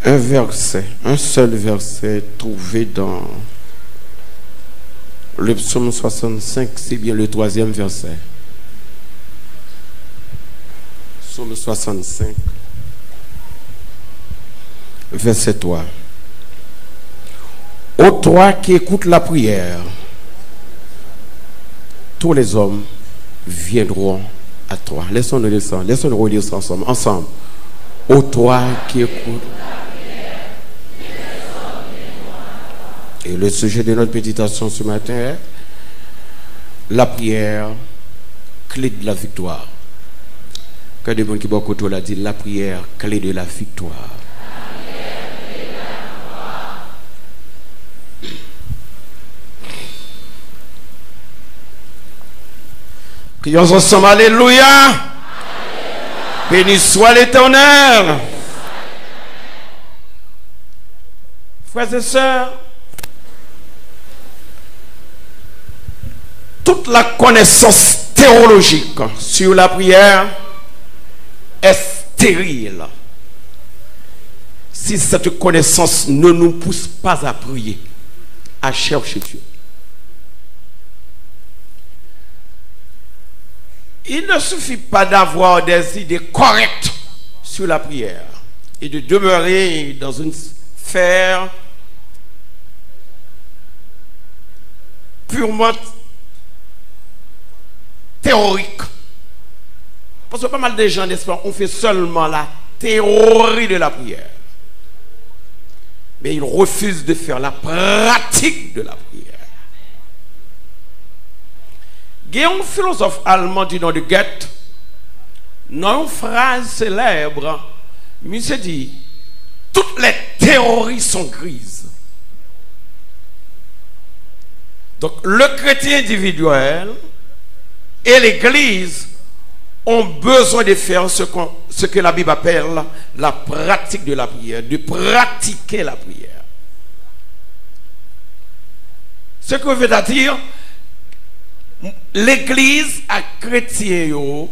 un verset, un seul verset trouvé dans le psaume 65, c'est bien le 3e verset. Psaume 65, verset 3. Ô toi qui écoutes la prière, tous les hommes viendront à toi. Laissons-nous relire ça ensemble. Ô toi qui écoutes. Et le sujet de notre méditation ce matin est la prière, clé de la victoire. Quand des gens qui beaucoup autour l'a dit, la prière, clé de la victoire. Prions ensemble, alléluia. Béni soit l'Éternel. Frères et sœurs, toute la connaissance théologique sur la prière est stérile si cette connaissance ne nous pousse pas à prier, à chercher Dieu. Il ne suffit pas d'avoir des idées correctes sur la prière et de demeurer dans une sphère purement théorique. Parce que pas mal de gens, n'est-ce pas, on fait seulement la théorie de la prière. Mais ils refusent de faire la pratique de la prière. Il y a un philosophe allemand du nom de Goethe, dans une phrase célèbre, il se dit, toutes les théories sont grises. Donc le chrétien individuel et l'Église ont besoin de faire ce que la Bible appelle la pratique de la prière, de pratiquer la prière. Ce que veut dire, l'Église à chrétien,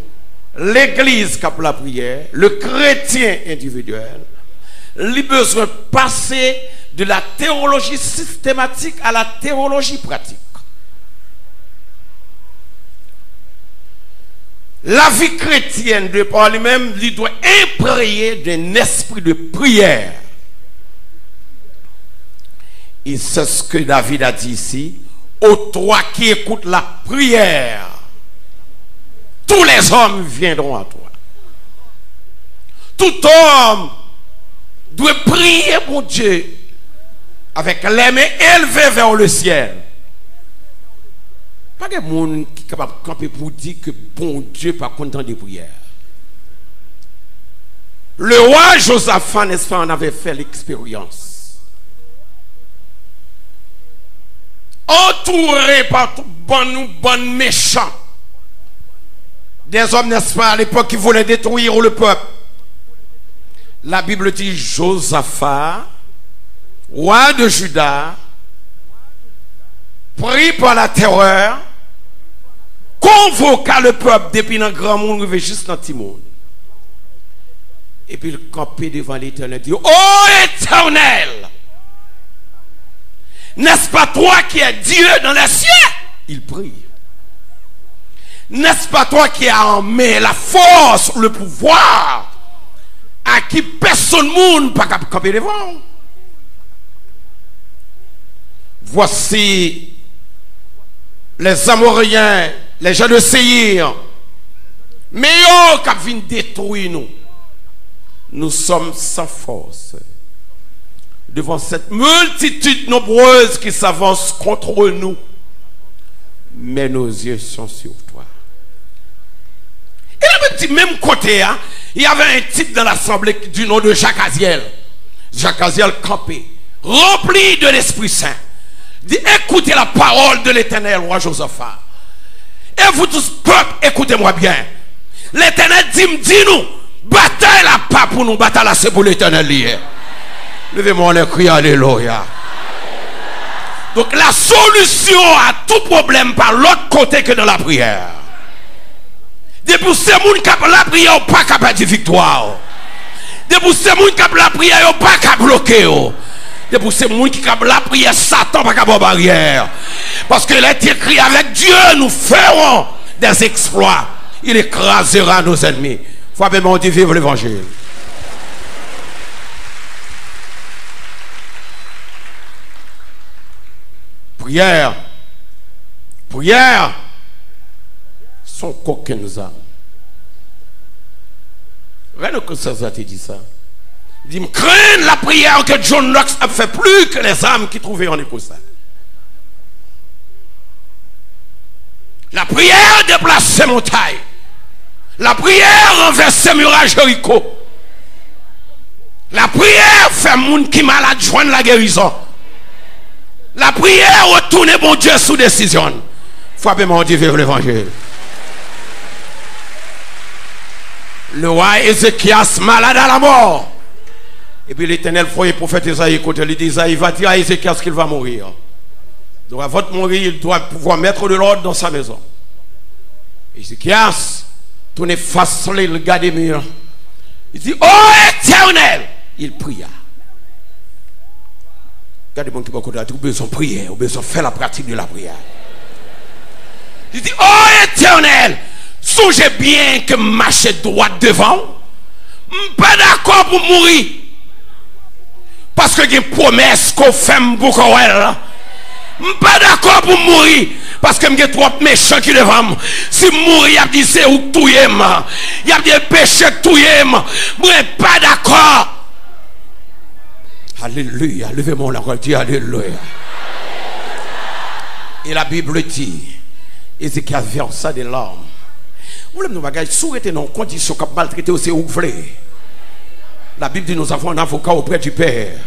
l'Église qui a la prière, le chrétien individuel, il a besoin de passer de la théologie systématique à la théologie pratique. La vie chrétienne de par lui-même, il doit imprégner d'un esprit de prière. Et c'est ce que David a dit ici. Ô toi qui écoutes la prière, tous les hommes viendront à toi. Tout homme doit prier mon Dieu avec les mains élevées vers le ciel. Pas de monde qui est capable de camper pour dire que bon Dieu n'est pas content des prières. Le roi Josaphat, n'est-ce pas, en avait fait l'expérience. Entouré par tout bon méchant, des hommes, n'est-ce pas, à l'époque qui voulaient détruire le peuple. La Bible dit Josaphat, roi de Juda, pris par la terreur, convoqua le peuple depuis un grand monde, arrivé juste dans le petit monde. Et puis il campait devant l'Éternel, dit, ô Éternel, n'est-ce pas toi qui es Dieu dans les cieux? Il prie. N'est-ce pas toi qui as en main la force, le pouvoir, à qui personne ne peut pas camper devant? Voici les Amoréens, les gens de Séir, mais eux qui viennent détruire nous. Nous sommes sans force devant cette multitude nombreuse qui s'avance contre nous, mais nos yeux sont sur toi. Et là, même côté, hein, il y avait un type dans l'assemblée du nom de Jacques Aziel. Jacques Aziel campé, rempli de l'Esprit Saint, dit écoutez la parole de l'Éternel, roi Josaphat. Et vous tous, peuple, écoutez-moi bien. L'Éternel dit-nous, bataille là pas pour nous, bataille là c'est pour l'Éternel lié. Levez-moi les cris, alléluia. Donc la solution à tout problème par l'autre côté que dans la prière. Depuis ces gens qui ont la prière, pas capable de victoire. De pour ces gens qui ont la prière, ils pas qu'à bloquer. De pour ces gens qui ont la prière, Satan pas qu'à avoir barrière. Parce que il est écrit avec Dieu, nous ferons des exploits. Il écrasera nos ennemis. Faut bien on dit vivre l'évangile. Prière. Prière. Sont coquines âmes. Regardez que ça te dit ça. Il dit, crains la prière que John Knox a fait plus que les âmes qui trouvaient en écoute ça. La prière déplace ces montagnes. La prière renverse ces murages Jéricho. La prière fait moun qui malade joindre la guérison. La prière retourne bon Dieu sous décision. Faut bien dire vivre l'évangile. Le roi Ézéchias malade à la mort. Et puis l'Éternel voyait le prophète Isaïe côté lui dit Isaïe va dire à Ézéchias qu'il va mourir. Donc avant de mourir, il doit pouvoir mettre de l'ordre dans sa maison. Ézéchias tourne face sur le gars des murs. Il dit, oh Éternel! Il pria. Regardez mon qui va côté, tu as besoin de prier, tu as besoin de faire la pratique de la prière. Il dit, oh Éternel! Songez bien que marcher droit devant. Je ne suis pas d'accord pour mourir. Parce que j'ai une promesse qu'on fait beaucoup. Je ne suis pas d'accord pour mourir. Parce que j'ai trop méchants qui devant. Si mourir, il y a dit c'est où tout est. Il y a des péchés tout est. Je ne suis pas d'accord. Alléluia. Levez-moi la voix. Alléluia. Et la Bible dit, Ézéchias versa des larmes. Vous voulez nous bagages souhaiter nos conditions qui maltraité aussi ouvrées. La Bible dit nous avons un avocat auprès du Père.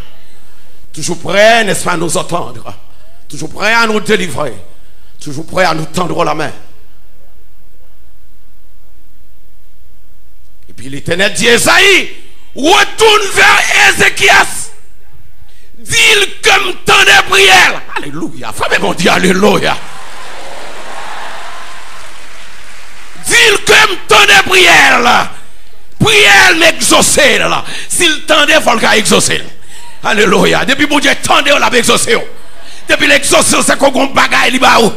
Toujours prêt, n'est-ce pas, à nous entendre. Toujours prêt à nous délivrer. Toujours prêt à nous tendre la main. Et puis l'Éternel dit Esaïe, retourne vers Ézéchias. Dis-le comme tant de prières. Alléluia. Frère, mon Dieu, alléluia. Dis-le comme tant de prières là. Prière m'exaucer là. S'il tendait, il faut le exaucer. Alléluia. Depuis mon Dieu tendait, on l'a exaucé. Depuis l'exaucer, c'est qu'on a un bagage là-bas.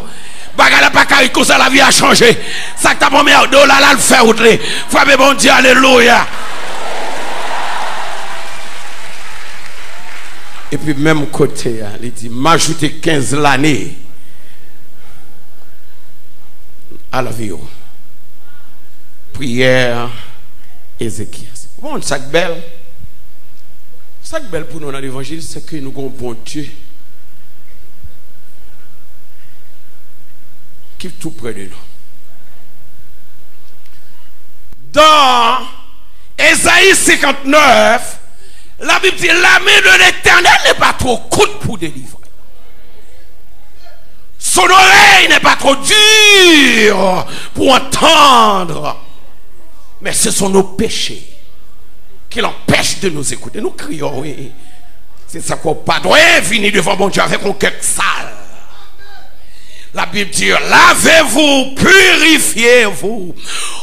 Bagage là pas carré comme ça, la vie a changé. Ça que ta première de là le fait outre. Frère mon Dieu, alléluia. Et puis même côté, il dit m'ajouter 15 l'année à la vie. Prière Ézéchias. Bon, ça belle. Ça belle pour nous dans l'évangile, c'est que nous avons un bon Dieu qui est tout près de nous. Dans Ésaïe 59, la Bible dit la main de l'Éternel n'est pas trop courte pour délivrer. Son oreille n'est pas trop dure pour entendre. Mais ce sont nos péchés qui l'empêchent de nous écouter. Nous crions, oui. C'est ça qu'on pas doit venir devant mon Dieu avec un cœur sale. La Bible dit, lavez-vous, purifiez-vous.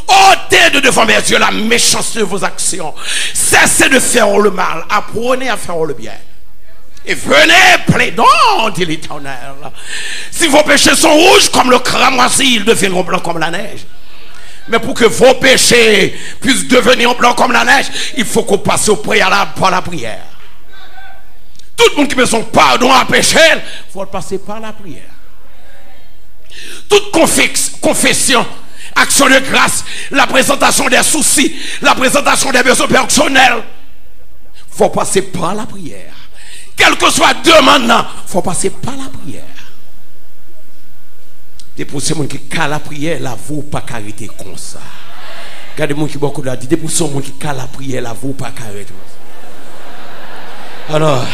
Ôtez de devant mes yeux la méchanceté de vos actions. Cessez de faire le mal. Apprenez à faire le bien. Et venez, plaidons, dit l'Éternel. Si vos péchés sont rouges comme le cramoisi, ils deviendront blancs comme la neige. Mais pour que vos péchés puissent devenir blancs comme la neige, il faut qu'on passe au préalable par la prière. Tout le monde qui veut son pardon à péché, il faut passer par la prière. Toute confession, action de grâce, la présentation des soucis, la présentation des besoins personnels, il faut passer par la prière. Quel que soit demande, il faut passer par la prière. Et pour ceux qui ont la prière, la vous pas arrêter comme ça. Regardez moi qui beaucoup là dit pour ceux qui ont la prière, la vous pas arrêter. Alors,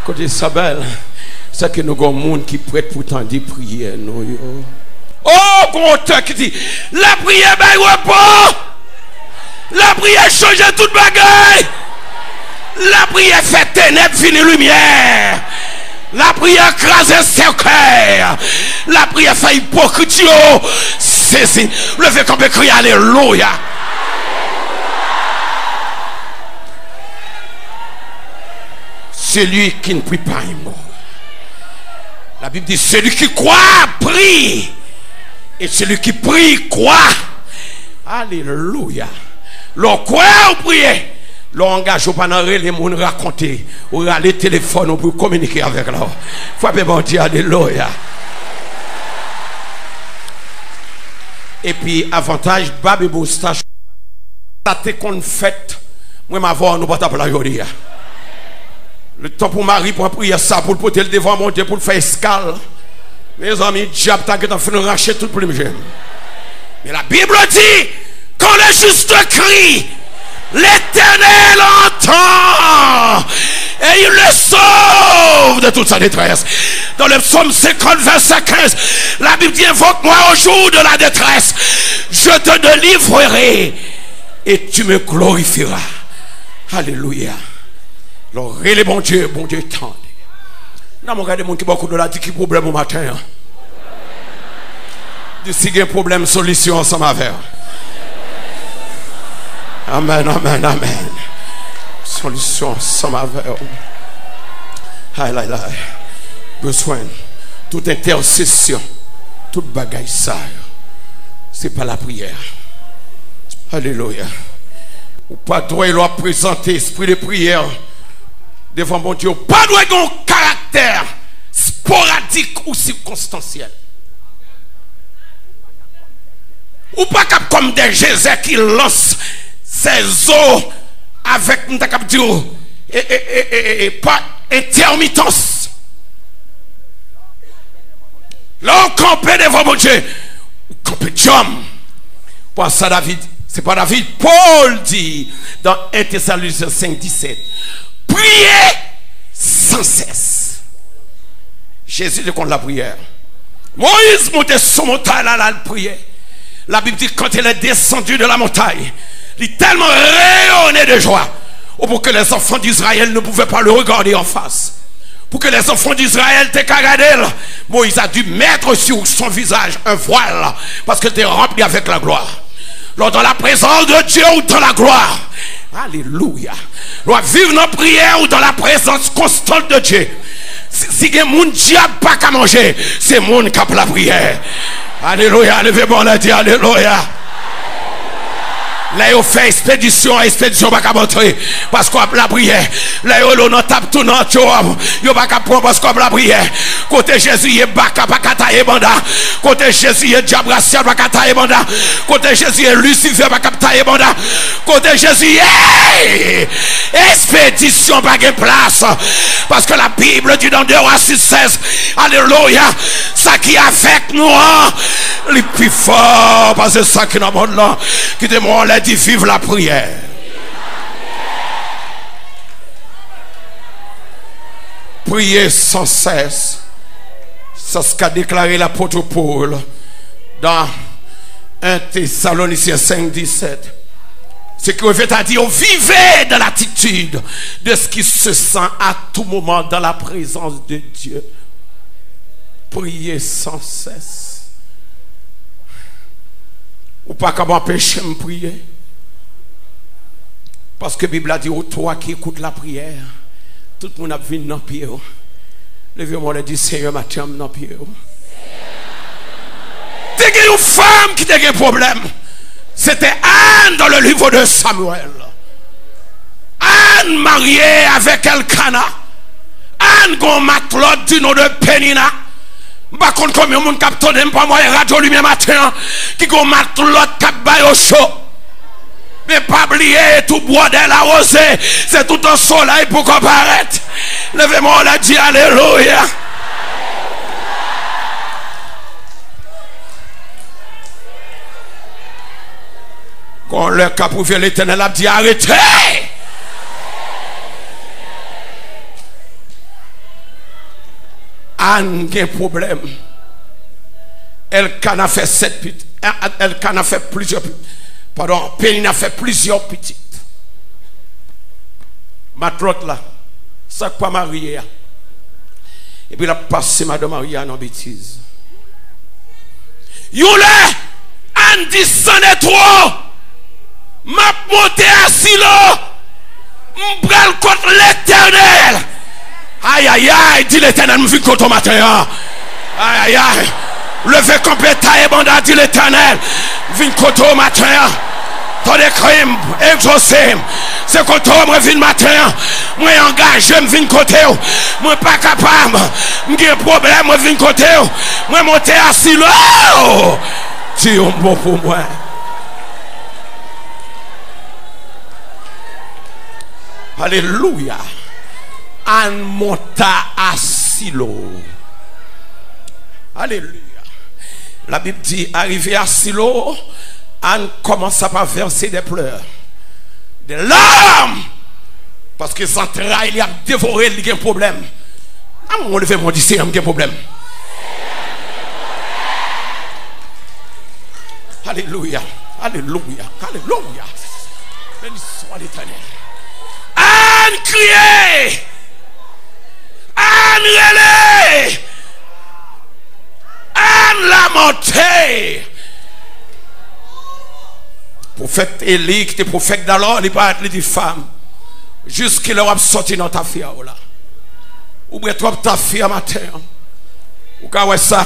côté Sabel, c'est que nous avons un monde qui prête pour tendre prière. Oh, bon qui dit la prière ben repos. La prière change toute bagaille. La prière fait ténèbres, finit lumière. La prière crase cercueil. La prière fait hypocrite. C'est levez comme crier alléluia. celui qui ne prie pas est mort. La Bible dit celui qui croit prie, et celui qui prie croit. Alléluia. L'on croit ou prier, l'on engage au panneau les gens raconter, ou les téléphones pour communiquer avec leur. Faut pas bon Dieu, alléluia. Et puis avantage babi boustache ça te qu'on fait moi m'avoir nous pas taper la journée. Le temps pour Marie pour prier ça pour porter le devant mon Dieu pour faire escale. Mes amis, diable t'a que fait nous racheter tout pour me. Mais la Bible dit quand le juste crie, l'Éternel entend et il le sauve de toute sa détresse. Dans le psaume 50 verset 15, la Bible dit invoque-moi au jour de la détresse, je te délivrerai et tu me glorifieras. Alléluia. Alors les bon Dieu tend. Non, mon regardez mon qui beaucoup de la dit qui problème au matin. De si il y a un problème solution ensemble avec. Amen, amen, amen. Solution ensemble avec. Aïe. Besoin, toute intercession, toute bagaille ça, c'est pas la prière. Alléluia. Ou pas droit présenter esprit de prière devant mon Dieu. Pas droit d'un caractère sporadique ou circonstanciel. Ou pas comme des geysers qui lancent ses eaux avec pas intermittence. Là, on campe devant mon Dieu. On campe Diom. Pour ça, David, c'est pas David, Paul dit dans 1 Thessaloniciens 5, 17. Priez sans cesse. Jésus de contre la prière. Moïse montait sur montagne là, il priait. La Bible dit quand il est descendu de la montagne, il est tellement rayonné de joie. Pour que les enfants d'Israël ne pouvaient pas le regarder en face. Pour que les enfants d'Israël te regardent, Moïse a dû mettre sur son visage un voile parce qu'il était rempli avec la gloire. Lors dans la présence de Dieu ou dans la gloire, alléluia, doit vivre dans la prière ou dans la présence constante de Dieu. Si il y a un diable pas qu'à manger, c'est monde qui a la prière. Alléluia, levez-moi la dit alléluia. Là, on fait expédition pas qu'à montrer parce qu'on a la prière. Là, on tape tout dans le job. On va qu'à prendre parce qu'on a la prière. Côté Jésus, il est baka pas qu'à tailler banda. Côté Jésus, il est diable racial pas qu'à tailler banda. Côté Jésus, il est Lucifer pas qu'à tailler banda. Côté Jésus, expédition pas qu'à place. Parce que la Bible dit dans 2 Rois 6, 16, alléluia, ça qui affecte nous, les plus forts, parce que ça qui est dans le monde là, qui demande dit vive la prière. Priez sans cesse. C'est ce qu'a déclaré l'apôtre Paul dans 1 Thessaloniciens 5, 17. Ce qui revient à dire, vivez dans l'attitude de ce qui se sent à tout moment dans la présence de Dieu. Priez sans cesse. Ou pas qu'à m'empêcher de me prier. Parce que la Bible a dit, oh, toi qui écoutes la prière, tout le monde a vu dans le pied. Levez-moi et dit, Seigneur, ma tienne dans le pied. T'es une femme qui a un problème. C'était Anne dans le livre de Samuel. Anne mariée avec Elkana. Anne gon matelot du nom de Penina. Par contre, comme il y a un capitaine pas moi radio lumière matin qui gon matelot cap bay au chaud. Mais pas oublier tout bois de la rosée, c'est tout un soleil pour comparaître. Levez-moi la dit alléluia. Quand le cap ouvert l'Éternel a dit arrêtez. Anne a un problème. Elkana a fait 7 petites. Elkana a fait plusieurs petites. Pardon, Pénina a fait plusieurs petites. Ma trotte là, ça pas marié. Et puis il a passé Madame Maria en bêtise. Youle, Anne dit c'en est trop. M'a monté à Silo. M'bral contre l'Éternel. Aïe, aïe, aïe, dit l'Éternel, me vient au matin. Aïe, aïe, aïe. Levez complètement et banda, dit l'Éternel. Vin au matin. Ton des crimes, exaucés. C'est quand on vient matin. Moi engagé, je viens côté. Moi pas capable. J'ai un problème, je viens côté. Moi monter assis là. Dieu bon pour moi. Alléluia. En monta à Silo. Alléluia. La Bible dit, arrivé à Silo, Anne commence à verser des pleurs, des larmes, parce que ses entrailles, il a dévoré, il y a un problème. On lever mon disciple, il y a un problème. Alléluia. Alléluia. Alléluia. Béni soit l'Éternel. Anne criait. Anne relait. Anne lamentait. Prophète Élie, qui était prophète d'alors, il pas être dit femme. Jusqu'il leur a sorti dans ta fille là. Ou bien toi ta fille à matin. Ou quand ouais ça,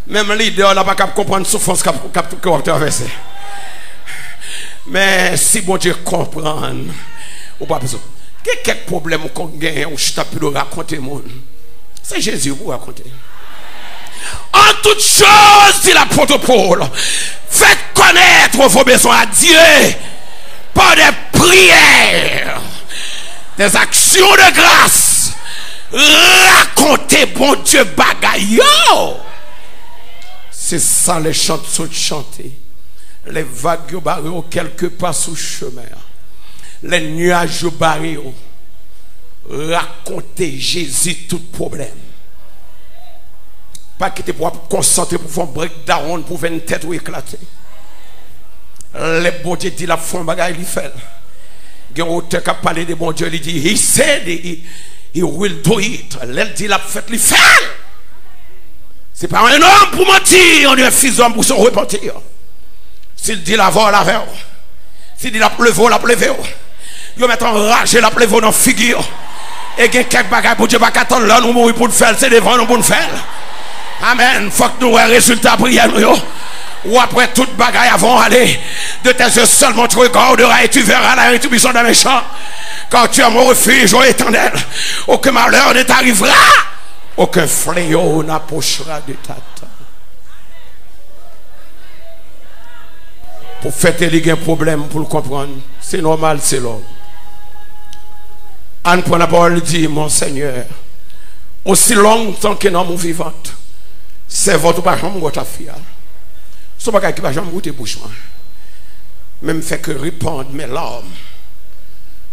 même leader n'a pas capable comprendre souffrance qu'on traverser. Mais si bon Dieu comprend, ou pas besoin. Quelques problèmes qu'on gagne, on chita plus de raconter monde. C'est Jésus vous raconter. En toutes choses, dit l'apôtre Paul, faites connaître vos besoins à Dieu par des prières, des actions de grâce. Racontez bon Dieu bagaille. C'est ça les chants sont chantés. Les vagues barrées quelque part sous chemin. Les nuages barrés. Racontez Jésus tout problème. Pas que tu pourras concentrer pour faire un breakdown pour faire une tête ou éclater. Les bon Dieu dit la femme bagaille il fait. Il y a un auteur qui a parlé de bon Dieu, il dit he said he will do it. Elle dit la fête il fait. C'est pas un homme pour mentir, on est un fils d'homme pour se repentir. S'il dit la voix, la veille. S'il dit la pleuve, la pleuve. Il va mettre enragé la pleuve dans la figure. Et il y a quelques bagailles pour Dieu, pas qu'attendre là, nous mourir pour le faire, c'est devant nous pour le faire. Amen. Faut que nous ayons un résultat prière. Ou après toute bagaille avant aller, de tes yeux seulement tu regarderas et tu verras la rétribution d'un méchant. Quand tu as mon refuge, ô Éternel, aucun malheur ne t'arrivera, aucun fléau n'approchera de ta tente. Pour fêter les problème pour le comprendre, c'est normal, c'est l'homme. Anne prend la parole dit, mon Seigneur, aussi longtemps que nous sommes vivants, c'est votre bâton, votre fille. Ce n'est pas qui va jamais goûter bouche. Même fait que répandre mes larmes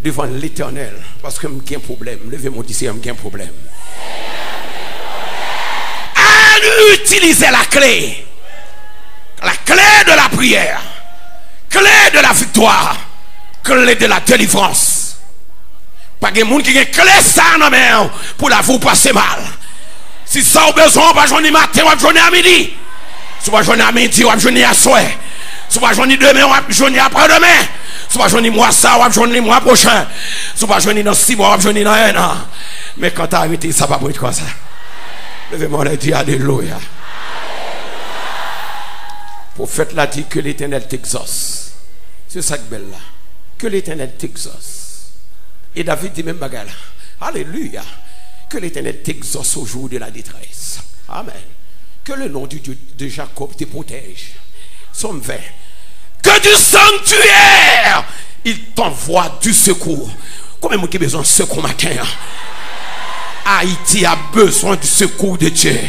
devant l'Éternel. Parce que j'ai un problème. Levez-moi d'ici, j'ai un problème. Anne utilisait la clé. La clé de la prière. Clé de la victoire. Clé de la délivrance. Pas de monde qui a clé ça non mais pour la vous passer mal. Si ça a besoin, on va jouer matin, on va jouer à midi. Si on va jouer à midi, on va jouer à soir. Si on va jouer demain, on va jouer après-demain. Si on va jouer mois ça, on va jouer le mois prochain. Si on va jouer dans 6 mois, on va jouer dans 1 an. Mais quand tu as arrêté, ça va pas être comme ça. Levez-moi et dis Alléluia. Le prophète l'a dit que l'Éternel t'exauce. C'est ça que belle là. Que l'Éternel t'exauce. Et David dit même bagarre. Alléluia. Que l'Éternel t'exauce au jour de la détresse. Amen. Que le nom du Dieu de Jacob te protège. Somme 20. Que du sanctuaire, il t'envoie du secours. Combien de gens ont besoin de secours matin? Haïti a besoin du secours de Dieu.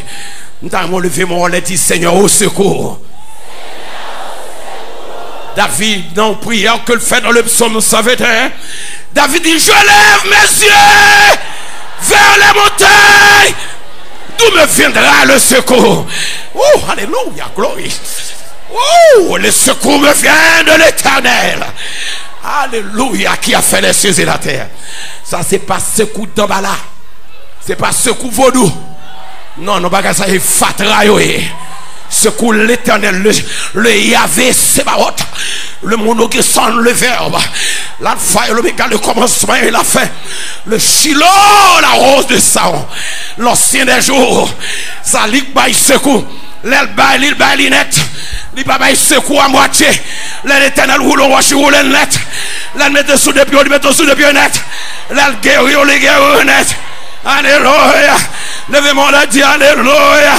Nous avons levé mon lait dit Seigneur au secours. David, dans la prière que le fait dans le psaume 121, David dit, je lève mes yeux vers les montagnes, d'où me viendra le secours. Oh, alléluia, gloire. Oh, le secours me vient de l'Éternel. Alléluia, qui a fait les cieux et la terre. Ça, c'est pas secours d'Ambala. C'est pas secours vaudou. Non, non, pas ça, c'est fatra. Secoue l'Éternel, le Yahvé Sébaoth, le monogesson, le verbe, l'alpha et l'oméga, le commencement et la fin, le Shiloh, la rose de Saron, l'ancien des jours, ça lit by secoue, l'île by l'inette, l'île secoue à moitié, l'Éternel roule au rocher, roule net, l'île met dessous de pieds, met dessous de pieds net, l'île guérit, les guéris net, alléluia, levez-moi la dit, alléluia.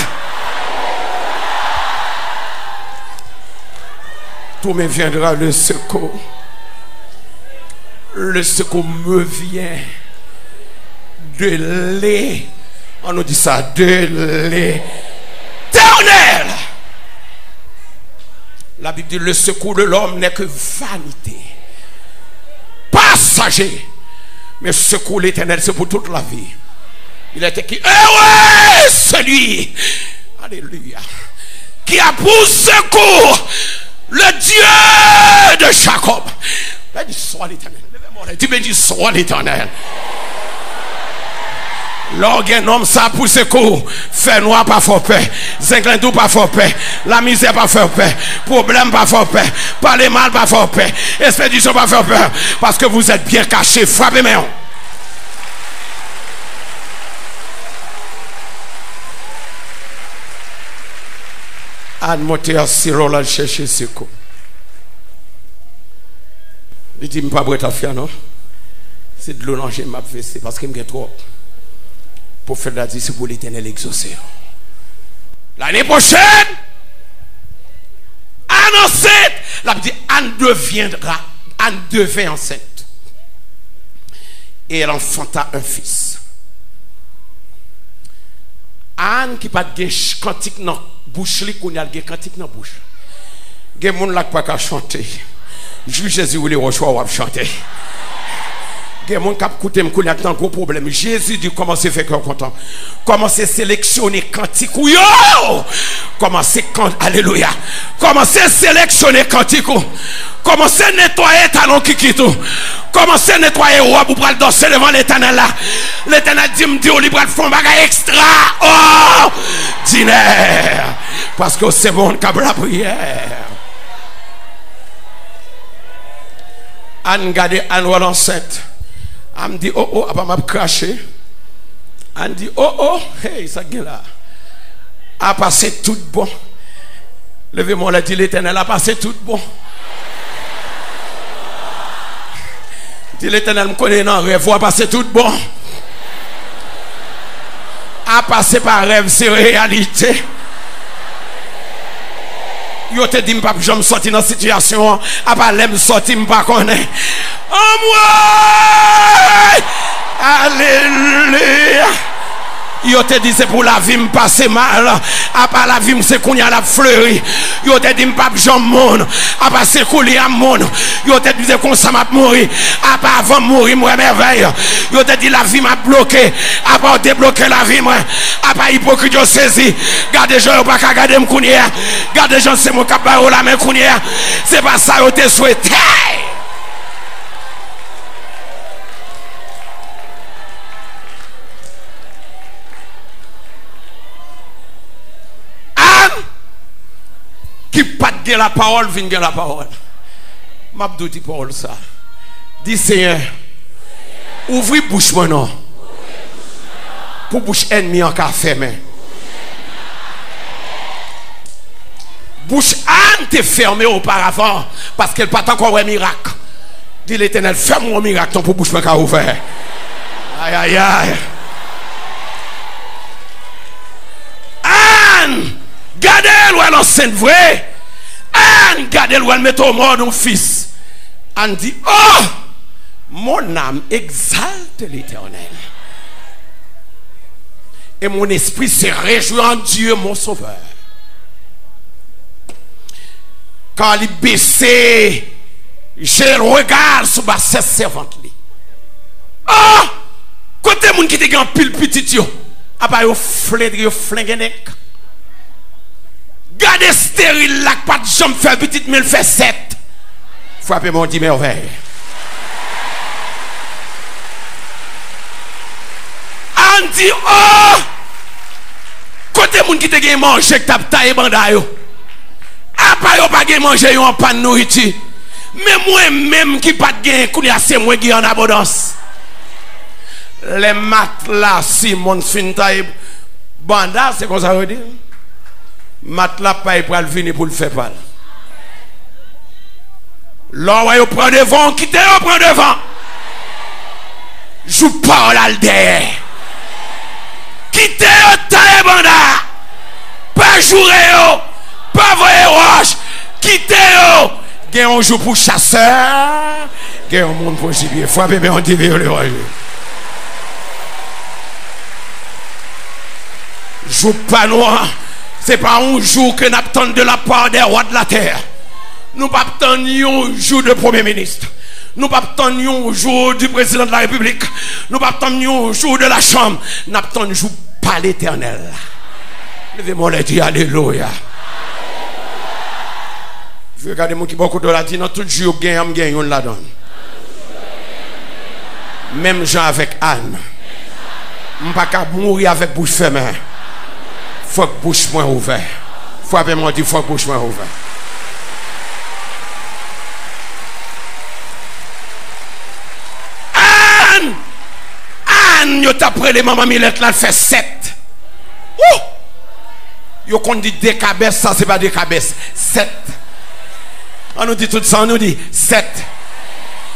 Tout me viendra le secours. Le secours me vient de l'Éternel. On nous dit ça, de l'Éternel. La Bible dit le secours de l'homme n'est que vanité, passager. Mais secours l'Éternel, c'est pour toute la vie. Il a été qui? Heureux celui, alléluia, qui a pour secours le Dieu de Jacob. Dis soit l'Éternel. Tu me dis soit l'Éternel. L'organe homme ça pour secours. Fait noir pas fort paix. Zinglindou pas fort paix. La misère pas fort paix. Problème pas fort paix. Parler mal pas fort paix. Expédition pas fort paix. Parce que vous êtes bien cachés. Frappez-moi. Anne monter à Siro là chercher secours. Il dit pas prêt à faire non. C'est de l'eau dans m'a fait c'est parce qu'il me get trop. Pour faire la dit c'est pour l'Éternel exaucer. L'année prochaine Anne enceinte, la dit Anne devient enceinte. Et elle enfanta un fils. Anne qui pas de cantique non bouche li qu'on a le cantique dans bouche. Gen moun la pas ka chanter. Jésus voulait choix chanter. Gen moun k'ap koute m connait un gros problème. Jésus dit comment c'est fait cœur content. Comment c'est sélectionner cantique ou yo. Comment c'est alléluia. Comment c'est sélectionner cantique ou. Comment c'est nettoyer talon kikito. Comment c'est nettoyer robe pour aller danser devant l'Éternel là. L'Éternel dit me dit on libre fond bagay extra. Oh! Dîner. Parce que c'est bon qu'a la prière. Anne garde Anne enceinte. Elle me dit oh oh, elle m'a craché. Elle me dit oh oh, hey, ça gagne là. A passé tout bon. Levez-moi la dit l'Éternel a passé tout bon. Dit l'Éternel me connaît dans rêve, a passé tout bon. A passé par rêve, c'est réalité. Yo te dit m'pas jamais sorti dans situation, a pas l'aime sorti m'pas connaît. En moi! Alléluia! Yo te dit c'est pour la vie me passer mal, a pas la vie c'est qu'on y a la fleurie. Yo te dit m'pas jamais monde, a pas c'est couler à monde. Yo te dit c'est qu'on ça m'a mourir, a pas avant mourir moi merveille. Yo te dit la vie m'a bloqué, a pas débloquer la vie moi, a pas hypocrite yo saisi. Gardez gens pas ka garder me connait. Gardez gens c'est mon cap ba la main connait. C'est pas ça yo te souhaité. Qui pas de la parole, vient de la parole. M'abdou dit parole ça. Dis Seigneur, ouvrez bouche maintenant. Pour bouche ennemi en cas fermé. Bouche Anne t'est fermée auparavant parce qu'elle pas encore un miracle. Dis l'Éternel, ferme-moi un miracle pour bouche m'en ouvert. Aïe aïe aïe. Anne, gardez-le ou elle enceinte vrai. Anne, gardez-le ou elle met au monde un fils. Anne dit, oh, mon âme exalte l'Éternel. Et mon esprit se réjouit en Dieu, mon sauveur. Quand il baissait, je regarde sur ma servante. Oh, côté moun qui te gagne pile petit yo, a pas yo flingue. Gardez stérile là, pas de jambe faire petite, mais il fait 7. Frappez mon dit merveille. On dit, oh, côté moun qui te gen manger que t'a taillé banda yo. A pas yo pas gen manger yo en pan nourriture. Mais moi même qui pas gen kounya c'est moi qui en abondance. Les matelas Simon fin taille banda c'est comme ça veut dire. Matelas pas pour venir pour le faire pas. Là yo prend devant, quittez yo prend devant. Je parle à derrière. Quittez yo taille banda. Pas jouer yo, pas voyer roche. Quittez yo. Gen on joue pour chasseur, gen on monde pour gibier. Frappez mais on dit le roche. Joue pas noir. C'est pas un jour que nous attendons de la part des rois de la terre. Nous pas attendons un jour de premier ministre. Nous pas attendons un jour du président de la République. Nous pas attendons un jour de la chambre. Nous attendons un jour par l'Éternel. Levez-moi les dire alléluia. Je regarde mon qui beaucoup de la dit dans tout jour gagne on la donne. Même Jean avec Anne. On pas qu'à mourir avec bouche fermée. Faut que bouche moins ouvert. Faut vraiment dire faut que bouche moins ouvert. Anne, yo t'après les mamans Milette là fait 7. Ouh! Yo qu'on dit des cabesses, ça c'est pas des cabesses. 7. On nous dit tout ça, on nous dit 7.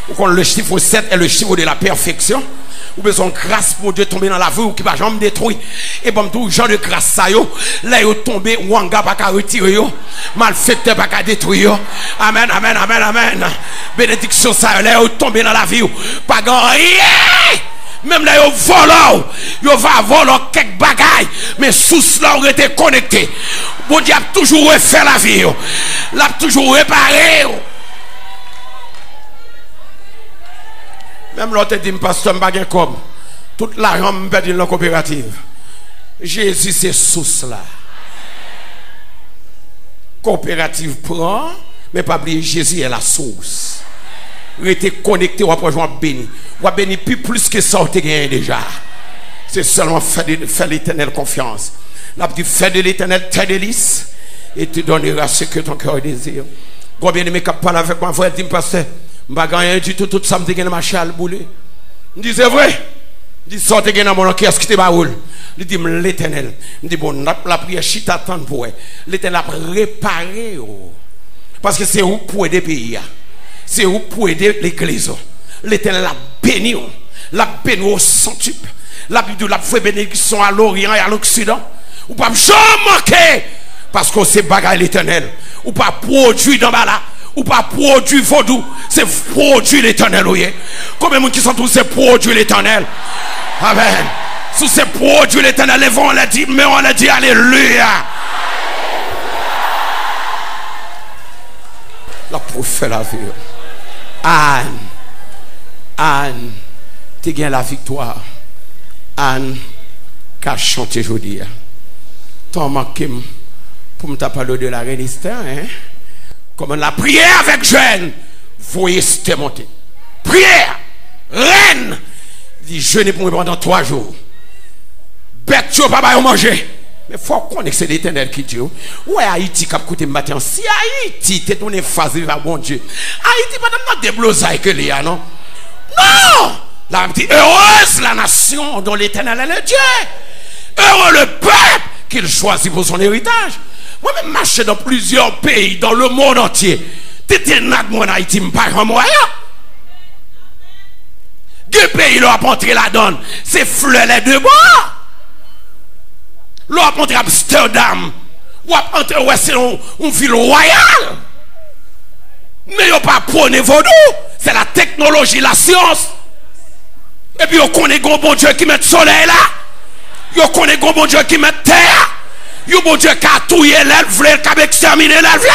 Ou qu'on le chiffre 7 est le chiffre de la perfection. Ou besoin grâce pour Dieu tomber dans la vie ou qui va jamais détruire. Et bon tout genre de grâce ça yo, là yo tombé wanga pas qu'à retirer yo, malfaiteur pas qu'à détruire yo. Amen amen amen amen. Bénédiction ça là yo tombé dans la vie ou pas rien. Même là yo vole, yo va voler quelques bagailles, mais sous cela on était connecté. Bon Dieu a toujours refait la vie yo. L'a toujours réparé yo. Même l'autre dit, pasteur, je ne comme. Toute l'argent me perd dans la coopérative. Jésus, c'est source là. Coopérative prend, mais pas oublier, Jésus est la source. Il était connecté, on va béni. On va bénir plus que ça, on a déjà. C'est seulement faire l'éternel confiance. On a dit, fais de l'éternel tes délices et tu donneras ce que ton cœur désire. Quand bien aimé, quand parle avec moi, frère, dit, pasteur, je ne rien du tout ça me dit que je marche à le bouler. Je dis c'est vrai. Je dis sortez dans mon cœur, ce qui te baoule. Je dis l'éternel. Je dis bon, la prière chita attend pour l'éternel a préparé. Parce que c'est où pour aider le pays. C'est où pour aider l'église. L'éternel a béni. La béni au centuple. La Bible la fait bénédiction à l'Orient et à l'Occident. Ou pas jamais manquer. Parce que c'est bagaille l'éternel. Ou pas produit dans là. Ou pas produit vaudou, c'est produit l'éternel. Combien de gens qui sont tous ces produits l'éternel? Amen. Sous ces produits l'éternel, on l'a dit, mais on l'a dit alléluia. La prophète la vie. Anne, tu gagnes la victoire. Anne, qui a chanté aujourd'hui. T'as manqué pour me parler de la reine Esther, hein? Comme on a prié avec jeûne, voyez c'était monté. Prière, reine, dit jeûner pour moi pendant 3 jours. Bête, tu vas pas manger. Mais il faut qu'on ait l'éternel qui dit. Ouais, Haïti, qui a coûté matin. Si Haïti, t'es ton phase, va bon Dieu. Haïti, pas dans des blosailles que les y a, non? Non! La petite heureuse la nation dont l'éternel est le Dieu. Heureux le peuple qu'il choisit pour son héritage. Moi-même, marché dans plusieurs pays, dans le monde entier. T'étais nat mon Haïti, m'pas un moyen. Deux pays, l'ont apporté la donne. C'est fleuret de bois. L'ont apporté Amsterdam. Ou apporté, ouais, c'est une ville royale. Mais y'ont pas prôné vaudou. C'est la technologie, la science. Et puis, y'ont connaît un bon Dieu qui met le soleil là. Y'ont connaît un bon Dieu qui met terre. Yo bon Dieu qui a touillé l'elve, qui a exterminé l'elve.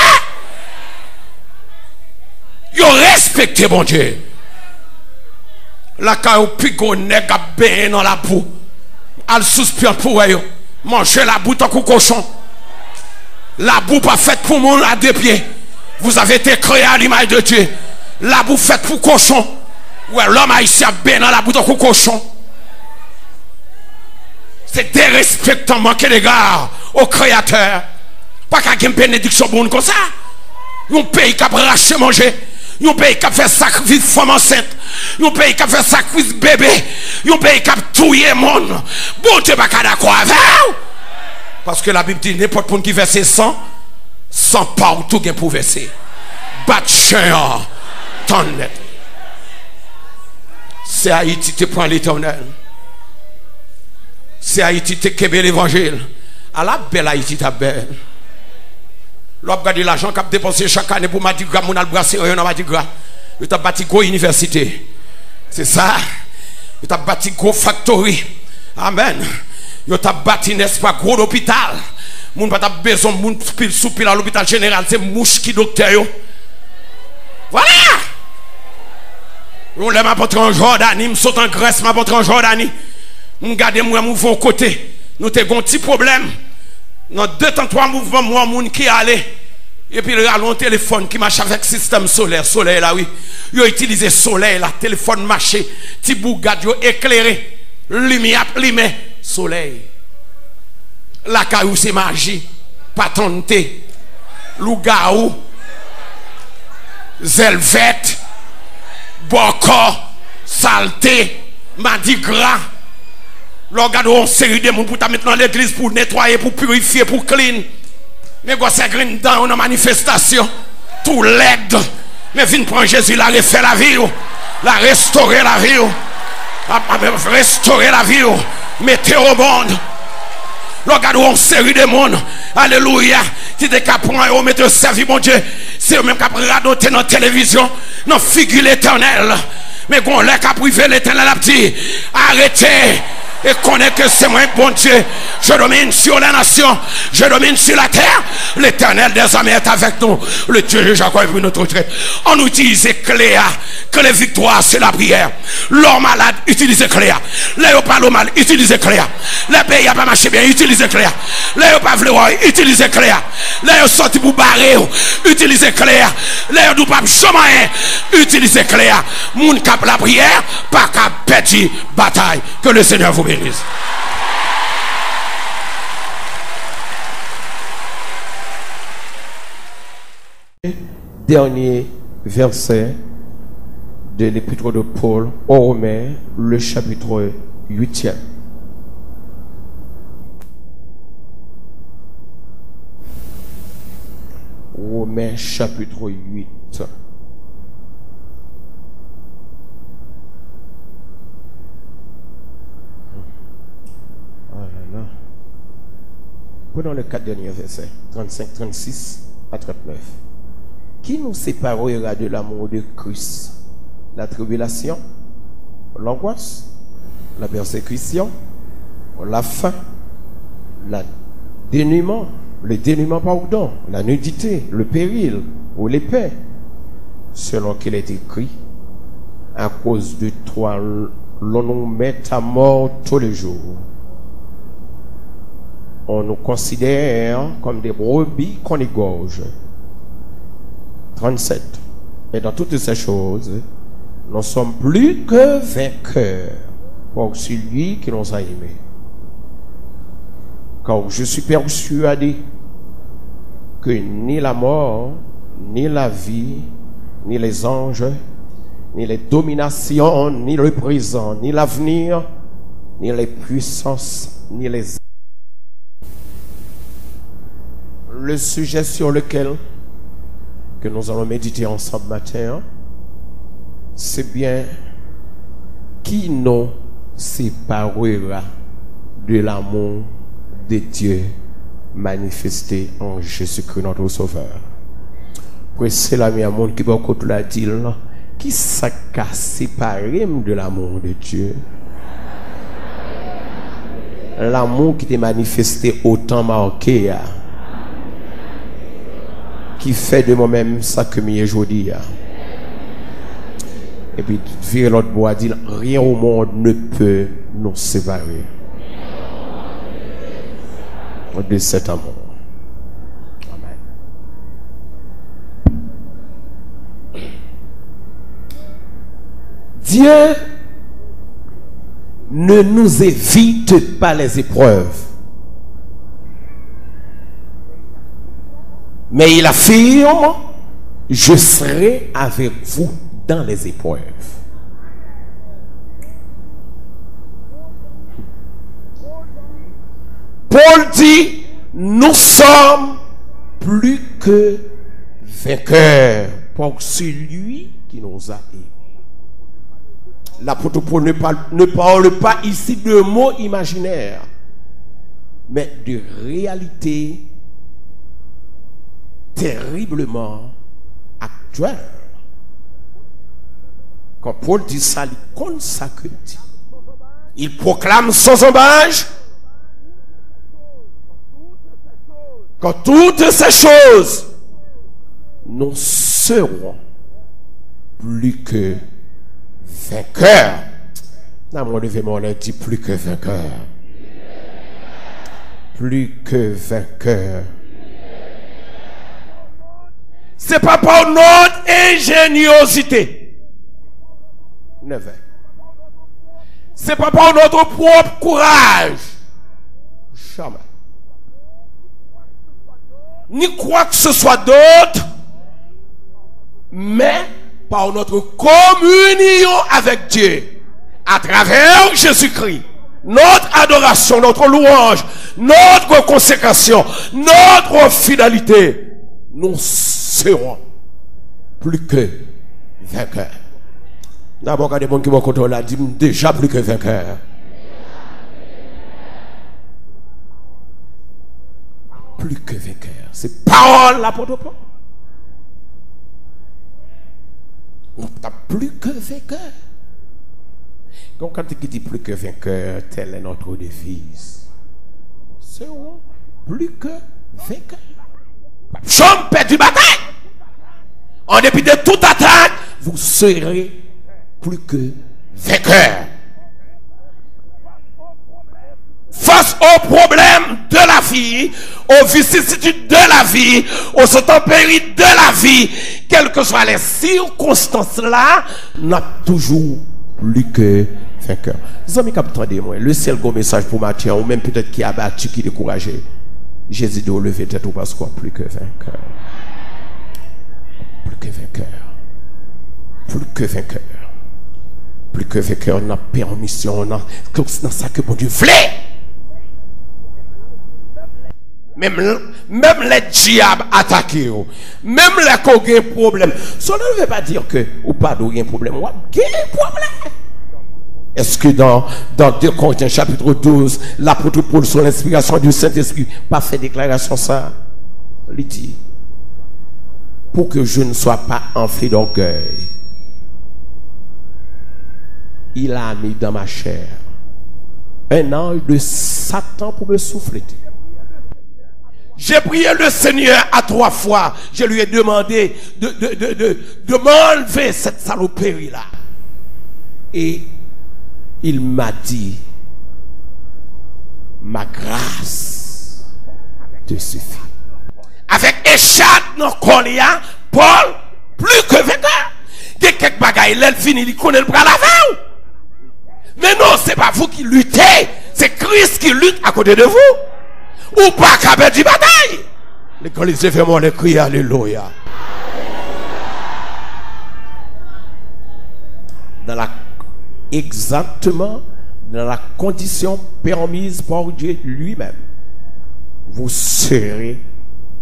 Yo respecté bon Dieu. La caillou pigo nèg a ben dans la boue. Al suspend pour yo. Manger la boue tant que cochon. La boue pas faite pour monde à 2 pieds. Vous avez été créé à l'image de Dieu. La boue faite pour cochon. Ouais, l'homme haïtien ben dans la boue tant que cochon. C'est dérespectant, manquer d'égard au Créateur. Pas qu'à une bénédiction bonne comme ça. Un pays qui a racheté manger. Un pays qui a fait sacrifice femme enceinte. Un pays qui a fait sacrifice bébé. Un pays qui a tué le monde. Bon Dieu, pas d'accord avec vous. Parce que la Bible dit n'importe qui verse 100, 100 pas ou tout gain pour verser. Bat chien, ton net. C'est Haïti qui prend l'Éternel. C'est Haïti qui kebe l'évangile. À la belle Haïti ta belle. L'on regarde l'argent qu'a dépensé chaque année pour Mardi Gras, mon albrasser on a Mardi Gras. Il t'a bâti go université. C'est ça. Il t'a bâti go factory. Amen. Il t'a bâti n'est-ce pas gros hôpital. Moun pas besoin moun pile sous pile à l'hôpital général, c'est mouche qui docteur yo. Voilà. On l'a m'apporter en Jordanie, me saute en Grèce, m'apporter en Jordanie. M'gade moi mouvement côté. Nous te gon petit problème. Dans 2 temps 3 mouvements moi moun qui allait et puis le un téléphone qui marche avec système solaire là oui. Yo utilisé soleil là, téléphone marché, petit bougade yo éclairé, lumière soleil. La caillou c'est magie, patenté, lougaou, zelvette, boko, saleté, Mardi Gras. L'organe on série de monde pour ta mettre dans l'église pour nettoyer, pour purifier, pour clean. Mais quoi c'est green dans une manifestation, tout l'aide. Mais viens prendre Jésus, la refaire la vie, la restaurer la vie, restaurer la vie, mettez au monde. L'organe on série de monde, alléluia, qui te capable et mettre servir mon Dieu, c'est eux même qui radoter dans la télévision, dans figure l'éternel. Mais qu'on l'a qu'à priver l'éternel a dit, arrêtez. Et connaît que c'est moi, bon Dieu. Je domine sur la nation. Je domine sur la terre. L'éternel des armées est avec nous. Le Dieu de Jacob est notre trait. On utilise Cléa. Que les victoires, c'est la prière. L'homme malade, utilisez Cléa. Les parlent mal, utilisez Cléa. Les pays n'a pas marché bien, utilisez Cléa. Les pas vouloir, utilisez Cléa. Les sorti pour barrer, utilisez Cléa. Les nous pas chômage, utilisez Cléa. Moun cap la prière, pas cap petit bataille. Que le Seigneur vous bénisse. Dernier verset de l'épître de Paul aux Romains, le chapitre 8e. Romains chapitre 8. Prenons les 4 derniers versets, 35, 36 à 39. Qui nous séparera de l'amour de Christ? La tribulation, l'angoisse, la persécution, la faim, le dénuement, pardon, la nudité, le péril ou l'épée, selon qu'il est écrit, à cause de toi, l'on nous met à mort tous les jours. On nous considère comme des brebis qu'on égorge. 37. Et dans toutes ces choses, nous sommes plus que vainqueurs pour celui qui nous a aimés. Car je suis persuadé que ni la mort, ni la vie, ni les anges, ni les dominations, ni le présent, ni l'avenir, ni les puissances, ni les... Le sujet sur lequel que nous allons méditer ensemble matin, c'est bien qui nous séparera de l'amour de Dieu manifesté en Jésus-Christ notre Sauveur. C'est l'ami à monde qui va côté la dire qui s'est séparé de l'amour de Dieu. L'amour qui est manifesté au temps marqué, qui fait de moi-même ça que m'y aujourd'hui. Et puis, vire l'autre bois, dit rien au monde ne peut nous séparer de cet amour. Amen. Dieu ne nous évite pas les épreuves. Mais il affirme, je serai avec vous dans les épreuves. Paul dit, nous sommes plus que vainqueurs pour celui qui nous a aimés. L'apôtre Paul ne parle pas ici de mots imaginaires, mais de réalités terriblement actuelles. Quand Paul dit ça, il consacre. Il proclame sans embâche qu'en toutes ces choses, nous serons plus que vainqueurs. Non, mon levé, mon dit plus que vainqueurs. Plus que vainqueurs. C'est pas par notre ingéniosité. Never. C'est pas par notre propre courage. Jamais. Ni quoi que ce soit d'autre, mais par notre communion avec Dieu, à travers Jésus-Christ, notre adoration, notre louange, notre consécration, notre fidélité, nous serons plus que vainqueurs. D'abord, quand des gens qui vont contre là, disent déjà plus que vainqueurs. Plus que vainqueurs. C'est parole l'apôtre Paul. On n'a plus que vainqueur. Donc quand il dit plus que vainqueur, tel est notre devise. C'est plus que vainqueur. Champ perdu bataille. En dépit de toute attaque, vous serez plus que vainqueur. Face aux problèmes de la vie, aux vicissitudes de la vie, aux intempéries de la vie, quelles que soient les circonstances là, n'a toujours plus que vainqueur. Les amis, attendez-moi, le seul gros message pour Matthieu, ou même peut-être qui a battu, qui est découragé, Jésus doit lever tête ou parce qu'on plus que vainqueur. Plus que vainqueur. Plus que vainqueur. Plus que vainqueur, on a permission, on a ça que bon Dieu voulait. Même les diables attaquent, même les qui ont un problème. Ça ne veut pas dire que ou pas de problème, ou un problème. Est-ce que dans 2 Corinthiens chapitre 12, l'apôtre Paul, sur l'inspiration du Saint-Esprit, pas fait déclaration ça? Il dit, pour que je ne sois pas enflé d'orgueil, il a mis dans ma chair un ange de Satan pour me souffler. J'ai prié le Seigneur à 3 fois. Je lui ai demandé de m'enlever cette saloperie là. Et il m'a dit, ma grâce te suffit. Avec écharpe dans le collier, Paul, plus que vainqueur. Il y a quelques bagailles, il finit, il connaît le bras l'avant. Mais non, c'est pas vous qui luttez, c'est Christ qui lutte à côté de vous. Ou pas qu'à perdre la bataille. L'église fait vraiment les cris, alléluia. Exactement dans la condition permise par Dieu lui-même, vous serez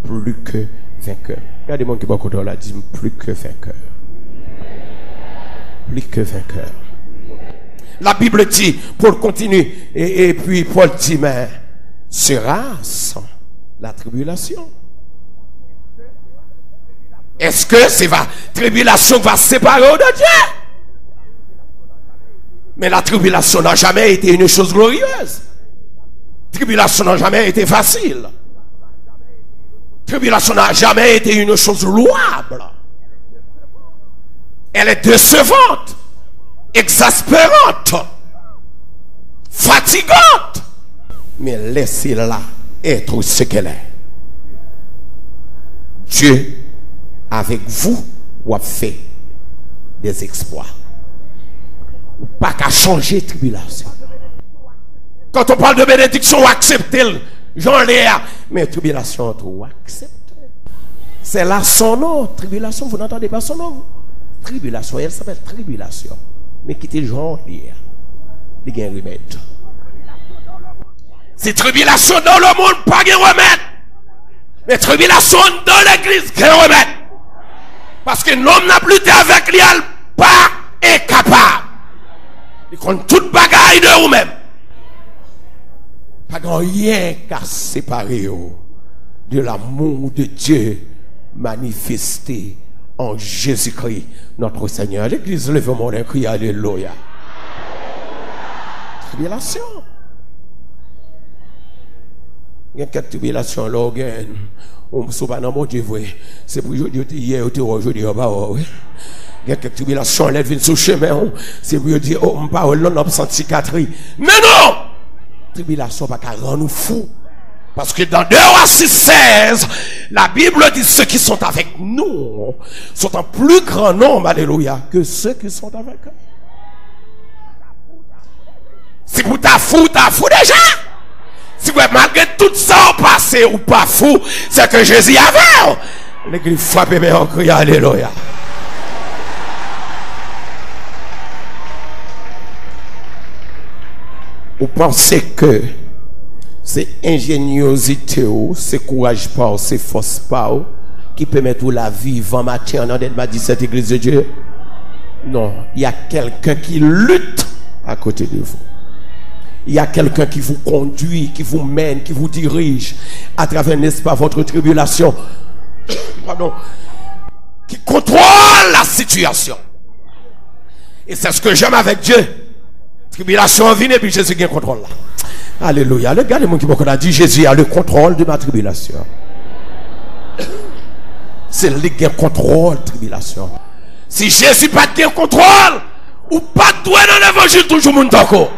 plus que vainqueur. Il y a des gens qui vont côté là disent plus que vainqueur. Plus que vainqueur. La Bible dit, Paul continue, et puis Paul dit, mais sera sans la tribulation. Est-ce que c'est la tribulation va séparer de Dieu? Mais la tribulation n'a jamais été une chose glorieuse. Tribulation n'a jamais été facile. Tribulation n'a jamais été une chose louable. Elle est décevante, exaspérante, fatigante. Mais laissez-la être ce qu'elle est. Dieu, avec vous, a fait des exploits. Pas qu'à changer tribulation. Quand on parle de bénédiction, acceptez-le. Jean-Léa. Mais tribulation, tout accepte. C'est là son nom. Tribulation, vous n'entendez pas son nom. Tribulation, elle s'appelle tribulation. Mais quittez Jean-Léa. Il y a un remède. C'est tribulation dans le monde, pas de remède. Mais tribulation dans l'église, il y a un remède. Parce que l'homme n'a plus été avec lui, pas incapable. Il compte toute bagaille de vous-même. Pas rien qu'à séparer de l'amour de Dieu manifesté en Jésus-Christ, notre Seigneur. L'église lève mon main, crie Alléluia. Tribulation. Il y a quelques tribulations là, on ne sait pas dans mon Dieu, c'est pour aujourd'hui, hier, aujourd'hui, oui. Il y a quelques tribulations, elles viennent sur le chemin, c'est pour dire, oh, on parle, on a senti cicatrice. Mais non! Tribulation, pas qu'à rendre nous fous. Parce que dans 2 Rois 6:16, la Bible dit ceux qui sont avec nous sont en plus grand nombre, alléluia, que ceux qui sont avec eux. Si vous t'as fou déjà. Si vous malgré tout ça passé ou pas fou, c'est que Jésus avait. L'église frappe mais on crie alléluia. Vous pensez que c'est ingéniosité, c'est courage pas, c'est force pas qui permet tout la vie vent matin en dedans de cette église de Dieu? Non, il y a quelqu'un qui lutte à côté de vous. Il y a quelqu'un qui vous conduit, qui vous mène, qui vous dirige à travers, n'est-ce pas, votre tribulation. Pardon. Qui contrôle la situation. Et c'est ce que j'aime avec Dieu. Tribulation vient et puis Jésus qui contrôle là. Alléluia. Regardez-moi qui m'a dit Jésus a le contrôle de ma tribulation. C'est lui qui a le contrôle de la tribulation. Si Jésus n'a pas de contrôle, ou pas de doué dans l'évangile, toujours mon tako.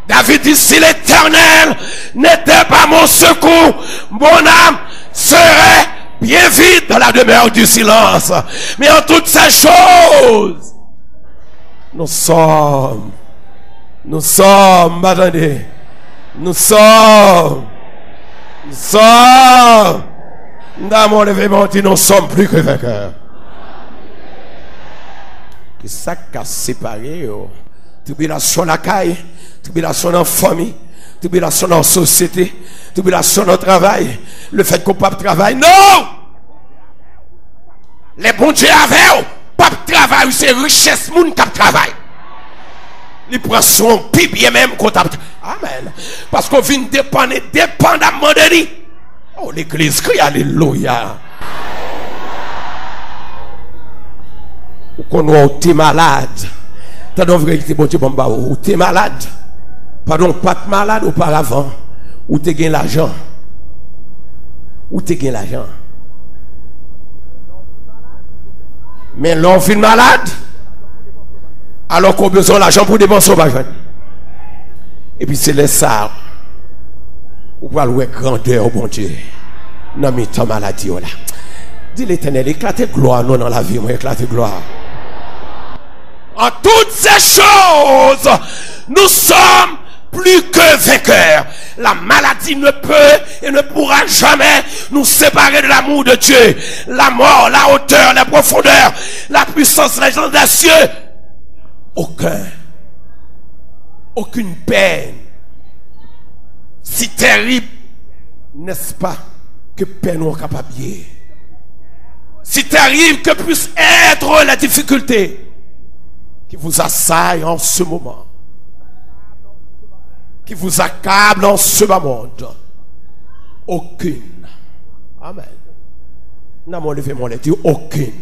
David dit, si l'Éternel n'était pas mon secours, mon âme serait bien vide dans la demeure du silence. Mais en toutes ces choses, nous sommes, attendez, nous sommes, dans mon événement, nous sommes plus que vainqueurs. Que ça qui a séparé, tribulation la caille, tribulation dans la famille, tribulation dans la société, tribulation dans le travail, le fait qu'on ne peut pas travailler. Non! Les bons dieux avaient, pas de travail, c'est richesse moun qui travaille. Il prend son pied même qu'on tape. Amen. Parce qu'on vient dépendre dépendamment de lui. Oh, l'église crie alléluia. Ou qu'on est malade. T'as donc vrai que bon Dieu bomba ou t'es malade. Pardon, pas de malade auparavant. Ou t'es gagné l'argent. Ou t'es gagné l'argent. Mais l'on fait malade. Alors qu'on a besoin d'argent pour dépenser au bagage. Et puis c'est les ça. Ou pas louer grandeur au bon Dieu. Non mais ta maladie là. Dis l'Éternel, éclatez gloire non dans la vie, moi éclatez gloire. En toutes ces choses, nous sommes plus que vainqueurs. La maladie ne peut et ne pourra jamais nous séparer de l'amour de Dieu. La mort, la hauteur, la profondeur, la puissance, la gens des cieux. Aucune peine si terrible, n'est-ce pas, que peine ou capable. Si terrible que puisse être la difficulté qui vous assaille en ce moment, qui vous accable en ce moment, aucune. Amen. N'a mon levé mon dit aucune.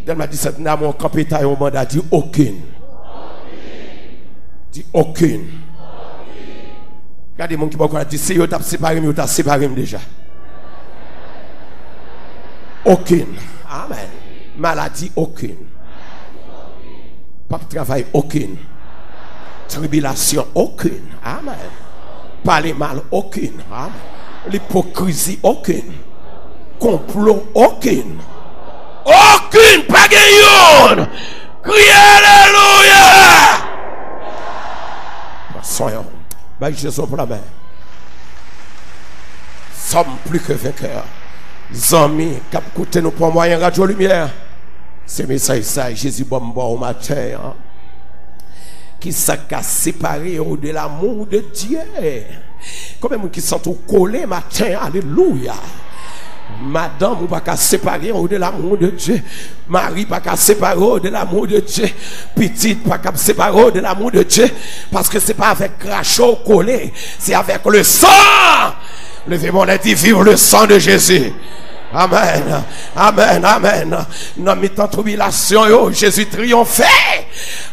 Dans ma 17, n'a mon campétaille au mandat dit aucune. Dit aucune. Regardez mon qui m'a dit si vous t'as séparé, vous t'as séparé déjà. Aucune. Amen. Maladie aucune. Pas de travail aucune. Tribulation aucune. Amen. Parler mal aucune. Amen. L'hypocrisie aucune. Complot aucune. Aucune. Pas gagnante. Criez alléluia. Bah, Jésus pour la main. Sommes plus que vainqueurs. Amis, cap côté nous pour moyen radio lumière. C'est message ça, Jésus bon au matin. Hein? Qui s'est séparé de l'amour de Dieu. Combien de gens qui sont collés matin, alléluia. Madame, ou pas qu'à séparer de l'amour de Dieu. Marie, pas qu'à séparer de l'amour de Dieu. Petite, pas qu'à séparer de l'amour de Dieu. Parce que c'est pas avec crachot collé, c'est avec le sang. Levez-moi les dit, vive le sang de Jésus. Amen, amen, amen. Dans mes temps de tribulation, Jésus triomphait.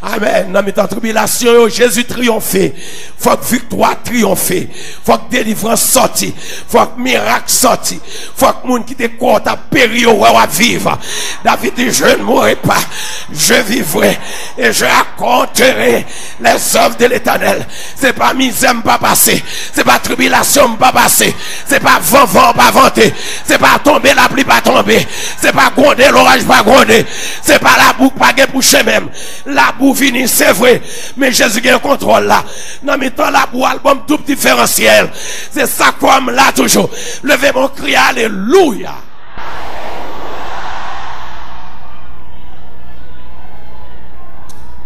Amen. Dans mes temps de tribulation, Jésus triomphait. Faut que victoire triomphe. Faut que délivrance sorti. Faut que miracle sorti. Faut que monde qui te compte à périr ou à vivre. David dit, je ne mourrai pas. Je vivrai et je raconterai les œuvres de l'Éternel. C'est pas misère pas passer. C'est pas tribulation pas passer. C'est pas vent pas vanter. C'est pas tomber la pluie pas tomber. C'est pas gronder l'orage pas gronder. C'est pas la boue pas boucher même. La boue finit, c'est vrai. Mais Jésus a le contrôle là. Non, mais tant la boue, album tout différentiel. C'est ça comme là toujours. Levez mon cri, alléluia.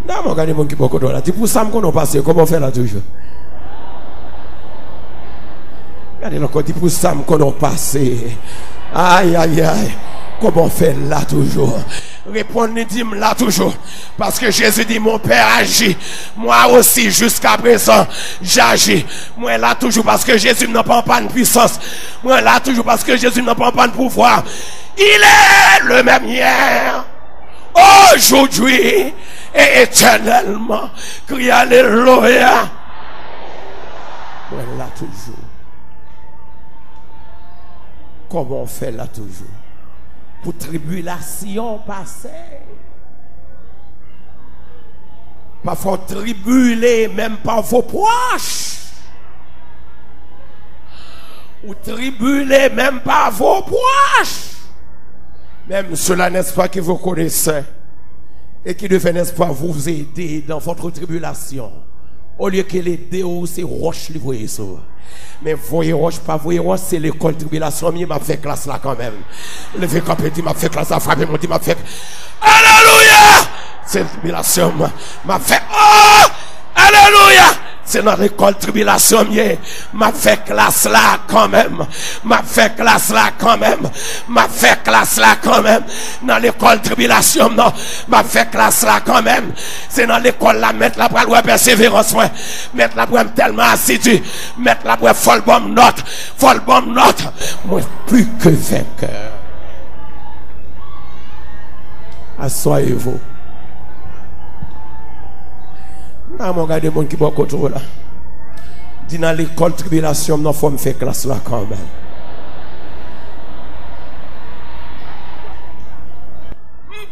Non, mais regardez mon qui beaucoup là. Tu pour ça qu'on a passé, comment on fait là toujours? Regardez encore, tu pour ça qu'on a passé. Aïe, aïe, aïe. Comment on fait là toujours? Répondez, dis-moi là toujours. Parce que Jésus dit, mon Père agit. Moi aussi, jusqu'à présent, j'agis. Moi là toujours parce que Jésus n'a pas de puissance. Moi là toujours parce que Jésus n'a pas de pouvoir. Il est le même hier, aujourd'hui et éternellement. Crie alléluia. Moi là toujours. Comment on fait là toujours? Pour tribulation passée. Parfois tribuler même par vos proches. Ou tribuler même par vos proches. Même cela, n'est-ce pas, que vous connaissez. Et qui devait, n'est-ce pas, vous aider dans votre tribulation. Au lieu que l'aider, c'est roche li voyez ça. Mais voyez roche, pas voyez roche, c'est l'école tribulation. Mais m'a fait classe là quand même. Le vieux capéti m'a fait classe à frapper, mon dit m'a fait. Alléluia! C'est tribulation, m'a fait. Oh! Alléluia! C'est dans l'école tribulation, m'a fait classe là quand même. M'a fait classe là quand même. M'a fait classe là quand même. Dans l'école tribulation, non. M'a fait classe là quand même. C'est dans l'école là, mettre la pour la persévérance, mettre la pour tellement assidu. Mettre la pour folle bonne note. Folle bonne note. Moi, plus que vainqueur. Assoyez-vous. Non, mon gars, des gens qui vont contrôler là. Dis dans l'école tribulation, non, faut me faire classe là quand même.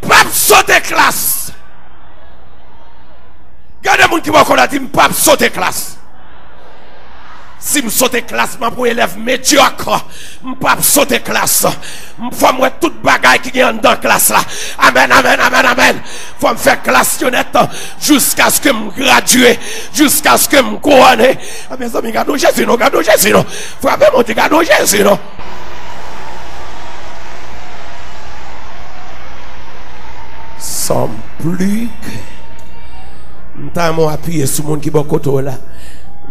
M'pap sauter classe. Regardez les gens qui vont contrôler, m'pap sauter classe. Si je saute classe, je pour élève médiocre. Je ne peux pas sauter classe. Je faut moi toute bagaille qui est dans la classe là. Amen, amen, amen, amen. Faut me faire classe honnête jusqu'à ce que je gradue, jusqu'à ce que je couronne. Ah mes amis, gardons Jésus, non, gardons Jésus, non. Frappez mon Dieu, gardons Jésus, non. Sommes plus que. Nous avons appuyé sur le monde qui est beaucoup là.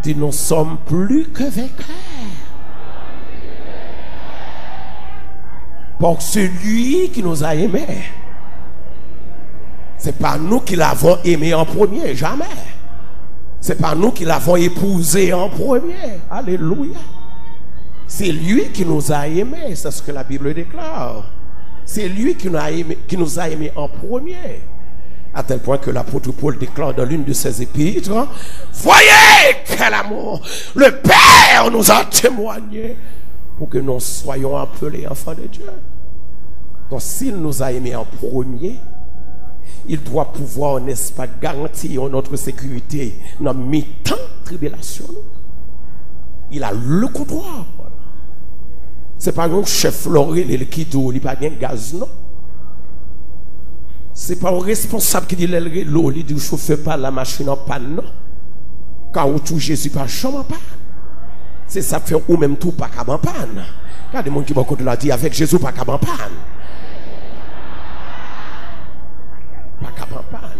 Dit nous sommes plus que vainqueurs. Pour celui qui nous a aimés. C'est pas nous qui l'avons aimé en premier, jamais. C'est pas nous qui l'avons épousé en premier. Alléluia. C'est lui qui nous a aimés, c'est ce que la Bible déclare. C'est lui qui nous a aimés en premier. À tel point que l'apôtre Paul déclare dans l'une de ses épîtres, voyez quel amour le Père nous a témoigné pour que nous soyons appelés enfants de Dieu. Donc s'il nous a aimés en premier, il doit pouvoir, n'est-ce pas, garantir notre sécurité dans mi-temps de tribulation. Il a le contrôle. C'est pas un chef Laurel qui dit il n'y a pas de gaz, non. C'est pas un responsable qui dit l'eau, il dit chauffe pas la machine en panne, non. Caoutchouc Jésus pas jamais en panne. C'est ça fait ou même tout pas qu'à en panne. Regardez mon qui beaucoup de la dit avec Jésus pas qu'à en panne. Pas qu'à en panne.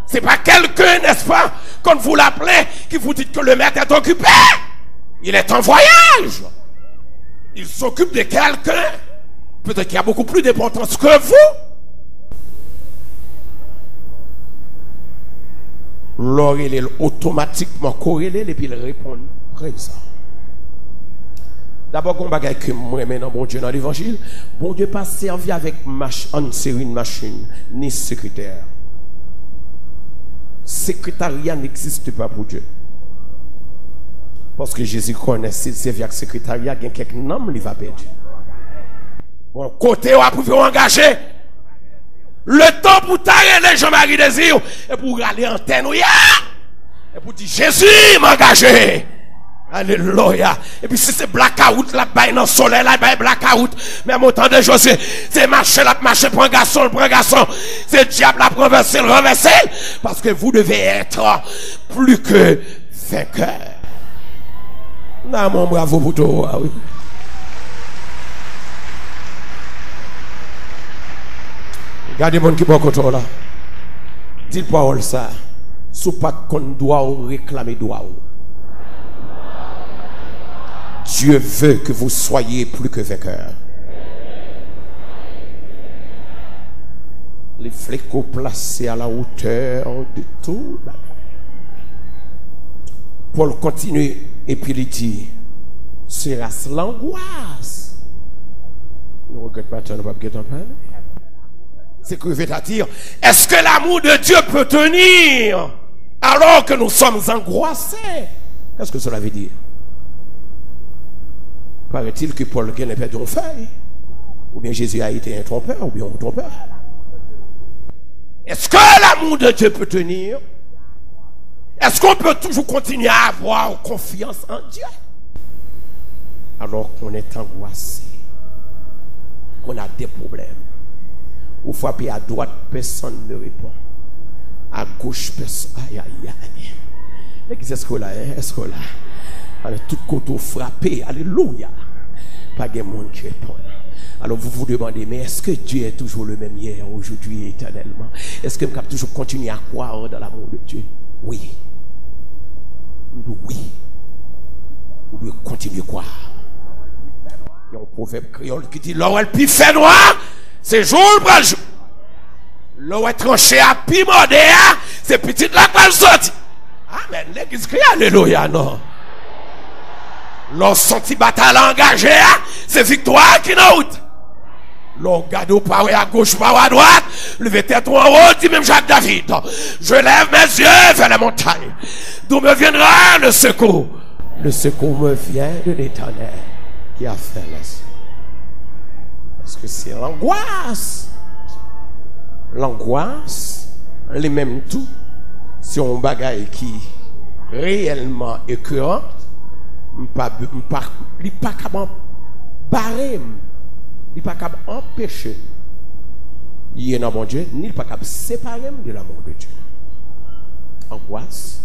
C'est pas quelqu'un, n'est-ce pas, quand vous l'appelez, qui vous dit que le maître est occupé. Il est en voyage. Il s'occupe de quelqu'un. Peut-être qu'il y a beaucoup plus d'importance que vous. L'oreille est automatiquement corrélé et puis il répond présent. D'abord, qu'on bagaille que moi maintenant bon Dieu dans l'évangile, bon Dieu pas servi avec une série de machines ni secrétaire. Secrétariat n'existe pas pour Dieu. Parce que Jésus connaît si c'est avec secrétariat, il y a quelques noms qui va perdre. Bon, côté où vous pouvez engager le temps pour tailler les Jean-Marie Désir et pour aller en antenne et pour dire Jésus m'a engagé. Alléluia. Et puis si c'est blackout là bas dans le soleil là bas blackout même autant de choses c'est marcher là marcher pour un garçon c'est diable là renverser parce que vous devez être plus que vainqueur. Non mon bravo pour toi oui. Regardez mon qui beaucoup là. Dites parole ça. Sous pas qu'on doit réclamer droit. Dieu veut que vous soyez plus que vainqueurs. Les fléaux placés à la hauteur de tout. Paul continue et puis il dit, sera l'angoisse. Ne regrette pas, tu ne vas pas guetter en peine. C'est que je vais dire, est-ce que l'amour de Dieu peut tenir alors que nous sommes angoissés? Qu'est-ce que cela veut dire? Paraît-il que Paul n'a pas perdu feuille, ou bien Jésus a été un trompeur, ou bien un trompeur. Est-ce que l'amour de Dieu peut tenir? Est-ce qu'on peut toujours continuer à avoir confiance en Dieu? Alors qu'on est angoissé, qu'on a des problèmes. Vous frappez à droite, personne ne répond. À gauche, personne. Aïe, aïe, aïe. Est-ce que là, est-ce que là? Avec tout côté frappé, alléluia. Pas de monde qui répond. Alors vous vous demandez, mais est-ce que Dieu est toujours le même hier, aujourd'hui et éternellement? Est-ce que vous pouvez toujours continuer à croire dans l'amour de Dieu? Oui. Oui. Vous devez continuer à croire. Il y a un proverbe créole qui dit, l'or est le fait noir, c'est jour pour le jour. L'or est tranché à pimodé, c'est petit là pour le sortir. Amen. L'église crie alléluia, non. L'on senti bataille engagée, c'est victoire qui n'a route. L'on garde au pas à gauche, pas à droite, levez tête en haut, dit même Jacques David. Je lève mes yeux vers la montagne. D'où me viendra le secours? Le secours me vient de l'Éternel qui a fait les cieux. Parce que c'est l'angoisse. L'angoisse, les mêmes tout, c'est un bagage qui réellement écœurant. Il n'est pas capable de barrer, il n'est pas capable d'empêcher. Il est dans mon Dieu, il n'est pas capable de séparer de l'amour de Dieu. Angoisse.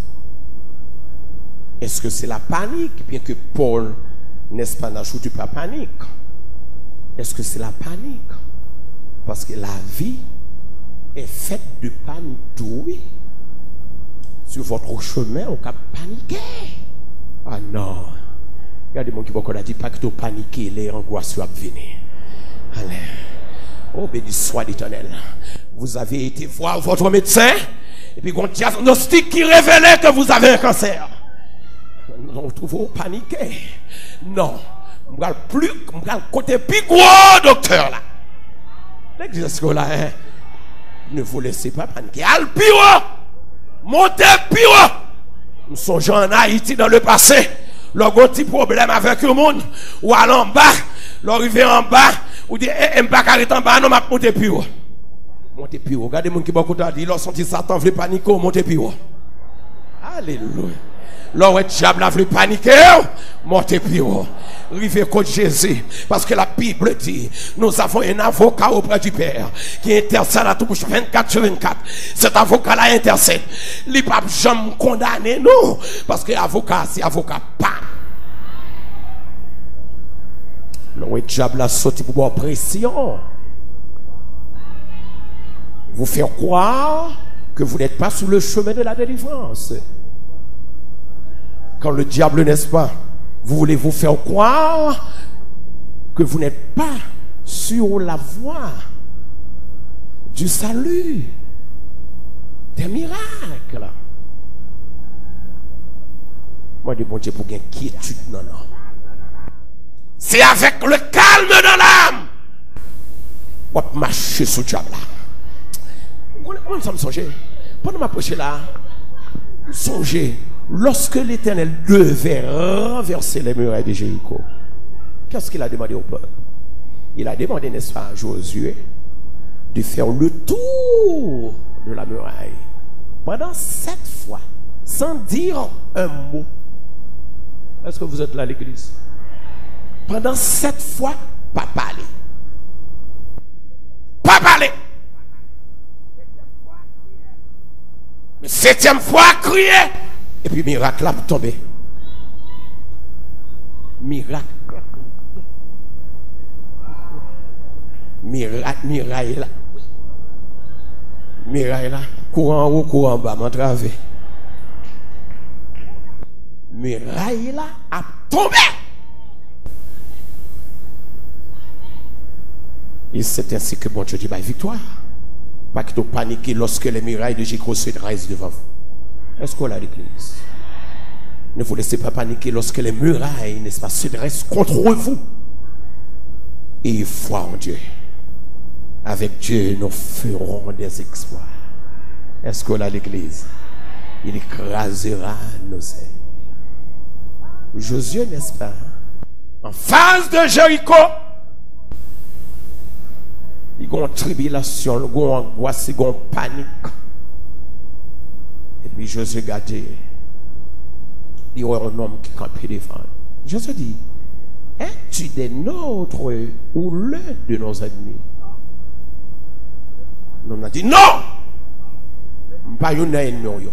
Est-ce que c'est la panique, bien que Paul, n'est-ce pas, n'ajoute pas panique? Est-ce que c'est la panique? Parce que la vie est faite de panique, oui. Sur votre chemin, on peut paniquer. Ah non. Regardez-moi qui va dit pas que tu paniquer, les angoisses vont venir. Allez. Oh, béni soit l'Éternel. Vous avez été voir votre médecin, et puis un diagnostic qui révélait que vous avez un cancer. On trouve paniquer. Non. On va plus, on va côté plus gros docteur là. L'église là, hein. Ne vous laissez pas paniquer. Al pire. Montez pire. Nous sommes en Haïti dans le passé. Leur petit problème avec le monde. Ou aller en bas. Leur arriver en bas. Ou dire, pas carré en bas. Non, m'a monter plus haut. Montez plus haut. Regardez mon qui beaucoup dit. Leur senti Satan veut paniquer. Montez plus haut. Alléluia. Le diable a voulu paniquer, montez plus haut. Rive contre Jésus. Parce que la Bible dit, nous avons un avocat auprès du Père qui intercède à tout bouche 24 sur 24. Cet avocat-là intercède. Il ne peut jamais condamner nous. Parce que l'avocat, c'est avocat pas. Le diable a sauté pour avoir pression. Vous faire croire que vous n'êtes pas sur le chemin de la délivrance. Quand le diable, n'est-ce pas, vous voulez vous faire croire que vous n'êtes pas sur la voie du salut, des miracles. Moi, je dis, bon Dieu, pour gagner quiétude, non. C'est avec le calme dans l'âme. On va marcher sur le diable là. On me songer. Pendant ma poche là, songez, lorsque l'Éternel devait renverser les murailles de Jéricho, qu'est-ce qu'il a demandé au peuple? Il a demandé, n'est-ce pas, à Josué, de faire le tour de la muraille pendant 7 fois, sans dire un mot. Est-ce que vous êtes là à l'église? Pendant 7 fois, pas parler. Pas parler. Mais 7e fois, crier. Et puis miracle a tombé. Miracle. Miracle là. Miracle là. Courant en haut, courant en bas, m'entraver. Miracle là a tombé. Et c'est ainsi que bon Dieu dit, bah, victoire. Pas que tu paniques lorsque les murailles de Jéricho se dressent devant vous. Est-ce qu'on a l'église? Ne vous laissez pas paniquer lorsque les murailles, n'est-ce pas, se dressent contre vous. Et foi en Dieu. Avec Dieu, nous ferons des exploits. Est-ce qu'on a l'église? Il écrasera nos ennemis. Josué, n'est-ce pas, en face de Jéricho, il y a une tribulation, il y a une angoisse, il y a une panique. Et puis Josué regardait, il y a un homme qui campait devant. Josué dit, es-tu des nôtres ou l'un de nos ennemis? L'homme a dit, non! Pas un ennemi.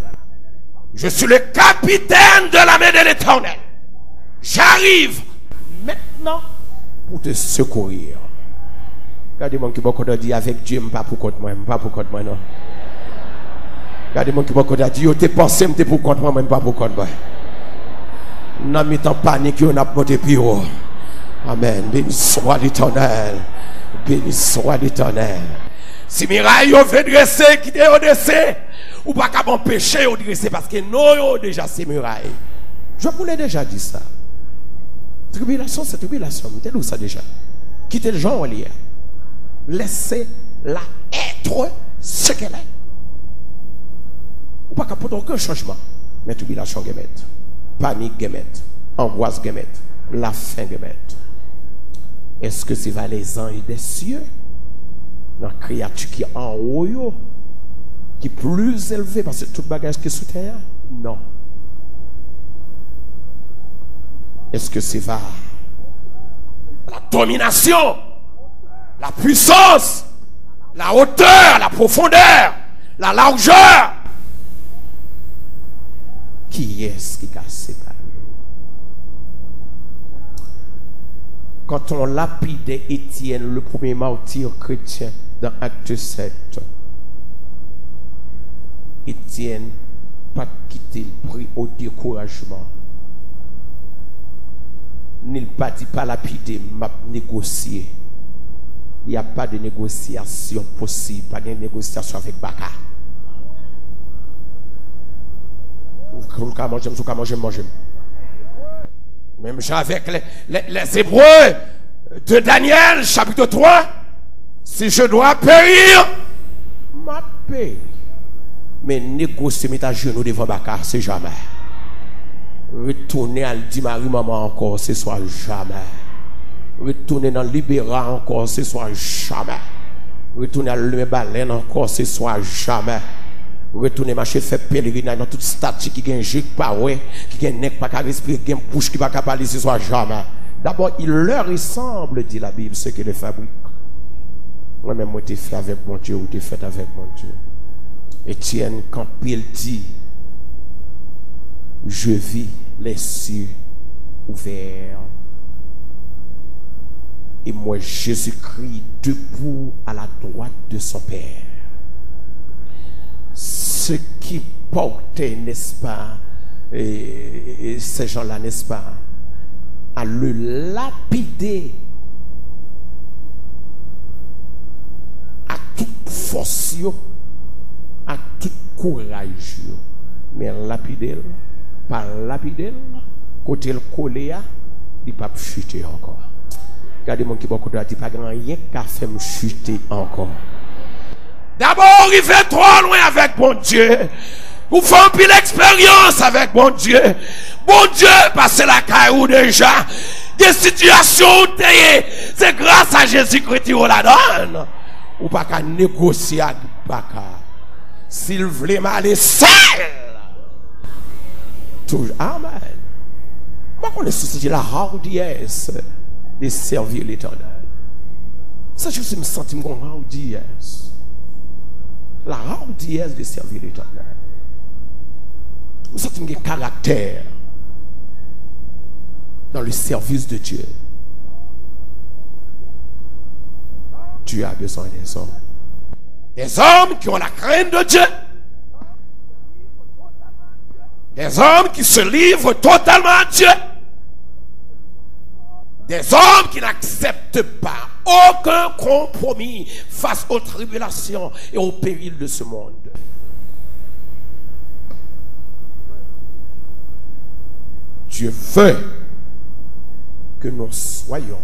Je suis le capitaine de l'armée de l'Éternel. J'arrive maintenant pour te secourir. Regardez-moi qui m'a dit avec Dieu, je ne pas pour contre moi, pas pour contre moi, non. Regardez-moi qui m'a dit, yo t'es pensé, je pour contre moi, même pas pour contre moi. N'a mis en panique, on a monté plus haut. Amen. Béni soit l'Éternel. Béni soit l'Éternel. Si miraille yo veut dresser, qui te dresser, ou pas qu'à m'empêcher de dresser, parce que nous déjà ces murailles. Je vous l'ai déjà dit ça. Tribulation, c'est tribulation. Vous savez ça déjà. Quittez le genre en lien. Laissez-la être ce qu'elle est. Ou pas qu'apporter aucun changement. Mais tribulation gemet, panique gemet, angoisse gemet, la faim gemet. Est-ce que c'est vers les anges des cieux, la créature qui est en haut, qui est plus élevée parce que tout bagage qui est sous terre? Non. Est-ce que c'est vers la domination, la puissance, la hauteur, la profondeur, la largeur? Qui est-ce qui a séparé? Quand on lapidait Étienne, le premier martyr chrétien, dans Acte 7, Étienne pas quitté le prix au découragement. N'il pas dit pas lapider, m'a négocié. Il n'y a pas de négociation possible, pas de négociation avec Baka. Manger. Même avec les Hébreux de Daniel, chapitre 3, si je dois périr, ma paix. Mais négocier, mettre à genoux devant Baka, c'est jamais. Retourner à Dimari maman encore, ce soit jamais. Retourner dans Libéra encore, ce soit jamais. Retourner à le baleine encore, ce soit jamais. Retourner marcher, faire pèlerinage dans toute statue qui gagne jeu, pas ouais, qui gagne nec, pas qu'à respirer, qui gagne bouche, qui pas qu'à parler, ce soit jamais. D'abord, il leur ressemble, dit la Bible, ce qui les fabrique. Moi-même, moi, t'ai fait avec mon Dieu, ou t'ai fait avec mon Dieu. Étienne, quand il dit, je vis les cieux ouverts. Et moi, Jésus-Christ, debout à la droite de son Père. Ce qui portait, n'est-ce pas, et ces gens-là, n'est-ce pas, à le lapider à toute force, à tout courage, mais lapider, pas lapider, côté le collé, il pas chuter encore. Regardez mon qui beaucoup de dit pas grand rien qu'à faire me chuter encore. D'abord, il fait trop loin avec mon Dieu. Vous faites pile l'expérience avec mon Dieu. Bon Dieu, passez la caillou déjà. Des situations où c'est grâce à Jésus-Christ qui la donne. Ou pas qu'à négocier avec Baka. S'il voulait m'aller seul. Toujours. Amen. Moi, on est soucié la hardiesse de servir l'Éternel. Ça, je me sens mon hardiesse. La hardiesse de servir l'Éternel. Nous sommes un caractère dans le service de Dieu. Dieu a besoin des hommes. Des hommes qui ont la crainte de Dieu. Des hommes qui se livrent totalement à Dieu. Des hommes qui n'acceptent pas aucun compromis face aux tribulations et aux périls de ce monde. Dieu veut que nous soyons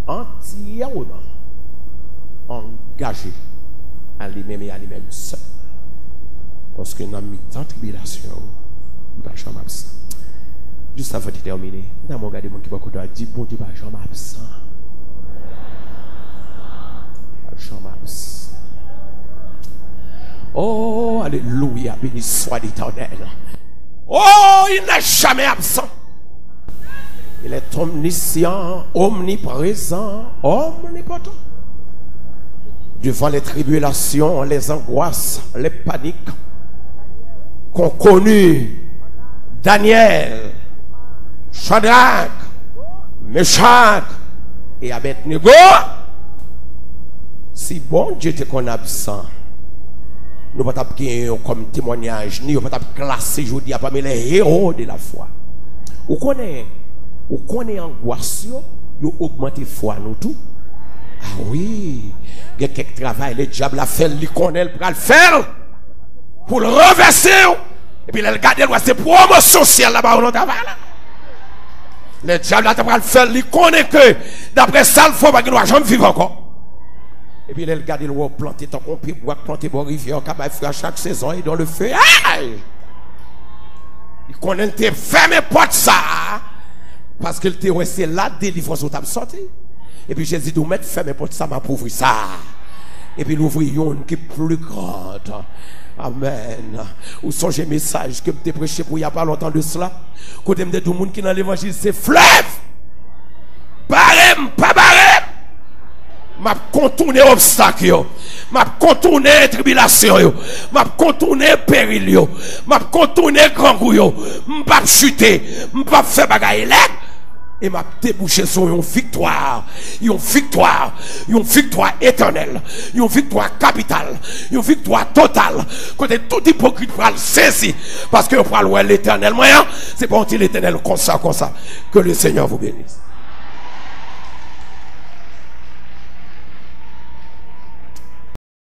entièrement engagés à lui-même et à lui-même seul. Parce que dans mes temps de tribulation, il va jamais absent. Juste avant de terminer, dans mon regard, mon qui va dire, bon Dieu, il va jamais absent. Jamais absent. Oh, alléluia, béni soit l'Éternel. Oh, il n'est jamais absent. Il est omniscient, omniprésent, omnipotent. Devant les tribulations, les angoisses, les paniques qu'ont connues Daniel, Shadrach, Meshach et Abednego, si bon Dieu te qu'on absent, nous ne pouvons pas gagner comme témoignage, ni nous ne pouvons pas classer aujourd'hui parmi les héros de la foi. Ou qu'on est angoissé, nous augmentons foi nous tout. Ah oui, il y a quelques travail, le diable a fait, il connaît, il va le faire pour le reverser. Et puis il a gardé c'est promotion sociale là-bas au travail. Le diable a le faire, il connaît que d'après ça, il faut pas qu'il ne jamais vivre encore. Et puis il a gardé le planter tant qu'on peut planter bon rivière, capable faire chaque saison et dans le feu. Aïe! Il connaît que fermer porte ça. Parce que c'est la délivrance où tu as sorti. Et puis Jésus dit, mettre fermer porte ça, m'a ouvrir ça. Et puis l'ouvrir une qui est plus grande. Amen. Ou songez message que je prêché pour il n'y a pas longtemps de cela. Côté de tout le monde qui est dans l'évangile, c'est fleuve. Barème, pas barème. M'a contourné obstacle, m'a contourné tribulation, m'a contourné péril, m'a contourné grand coup, m'a chuter, m'a faire bagaille et m'a débouché sur une victoire éternelle, une victoire capitale, une victoire totale. Côté tout hypocrite pour le saisir, parce que pour l'Éternel moyen, c'est pas l'Éternel comme ça. Que le Seigneur vous bénisse.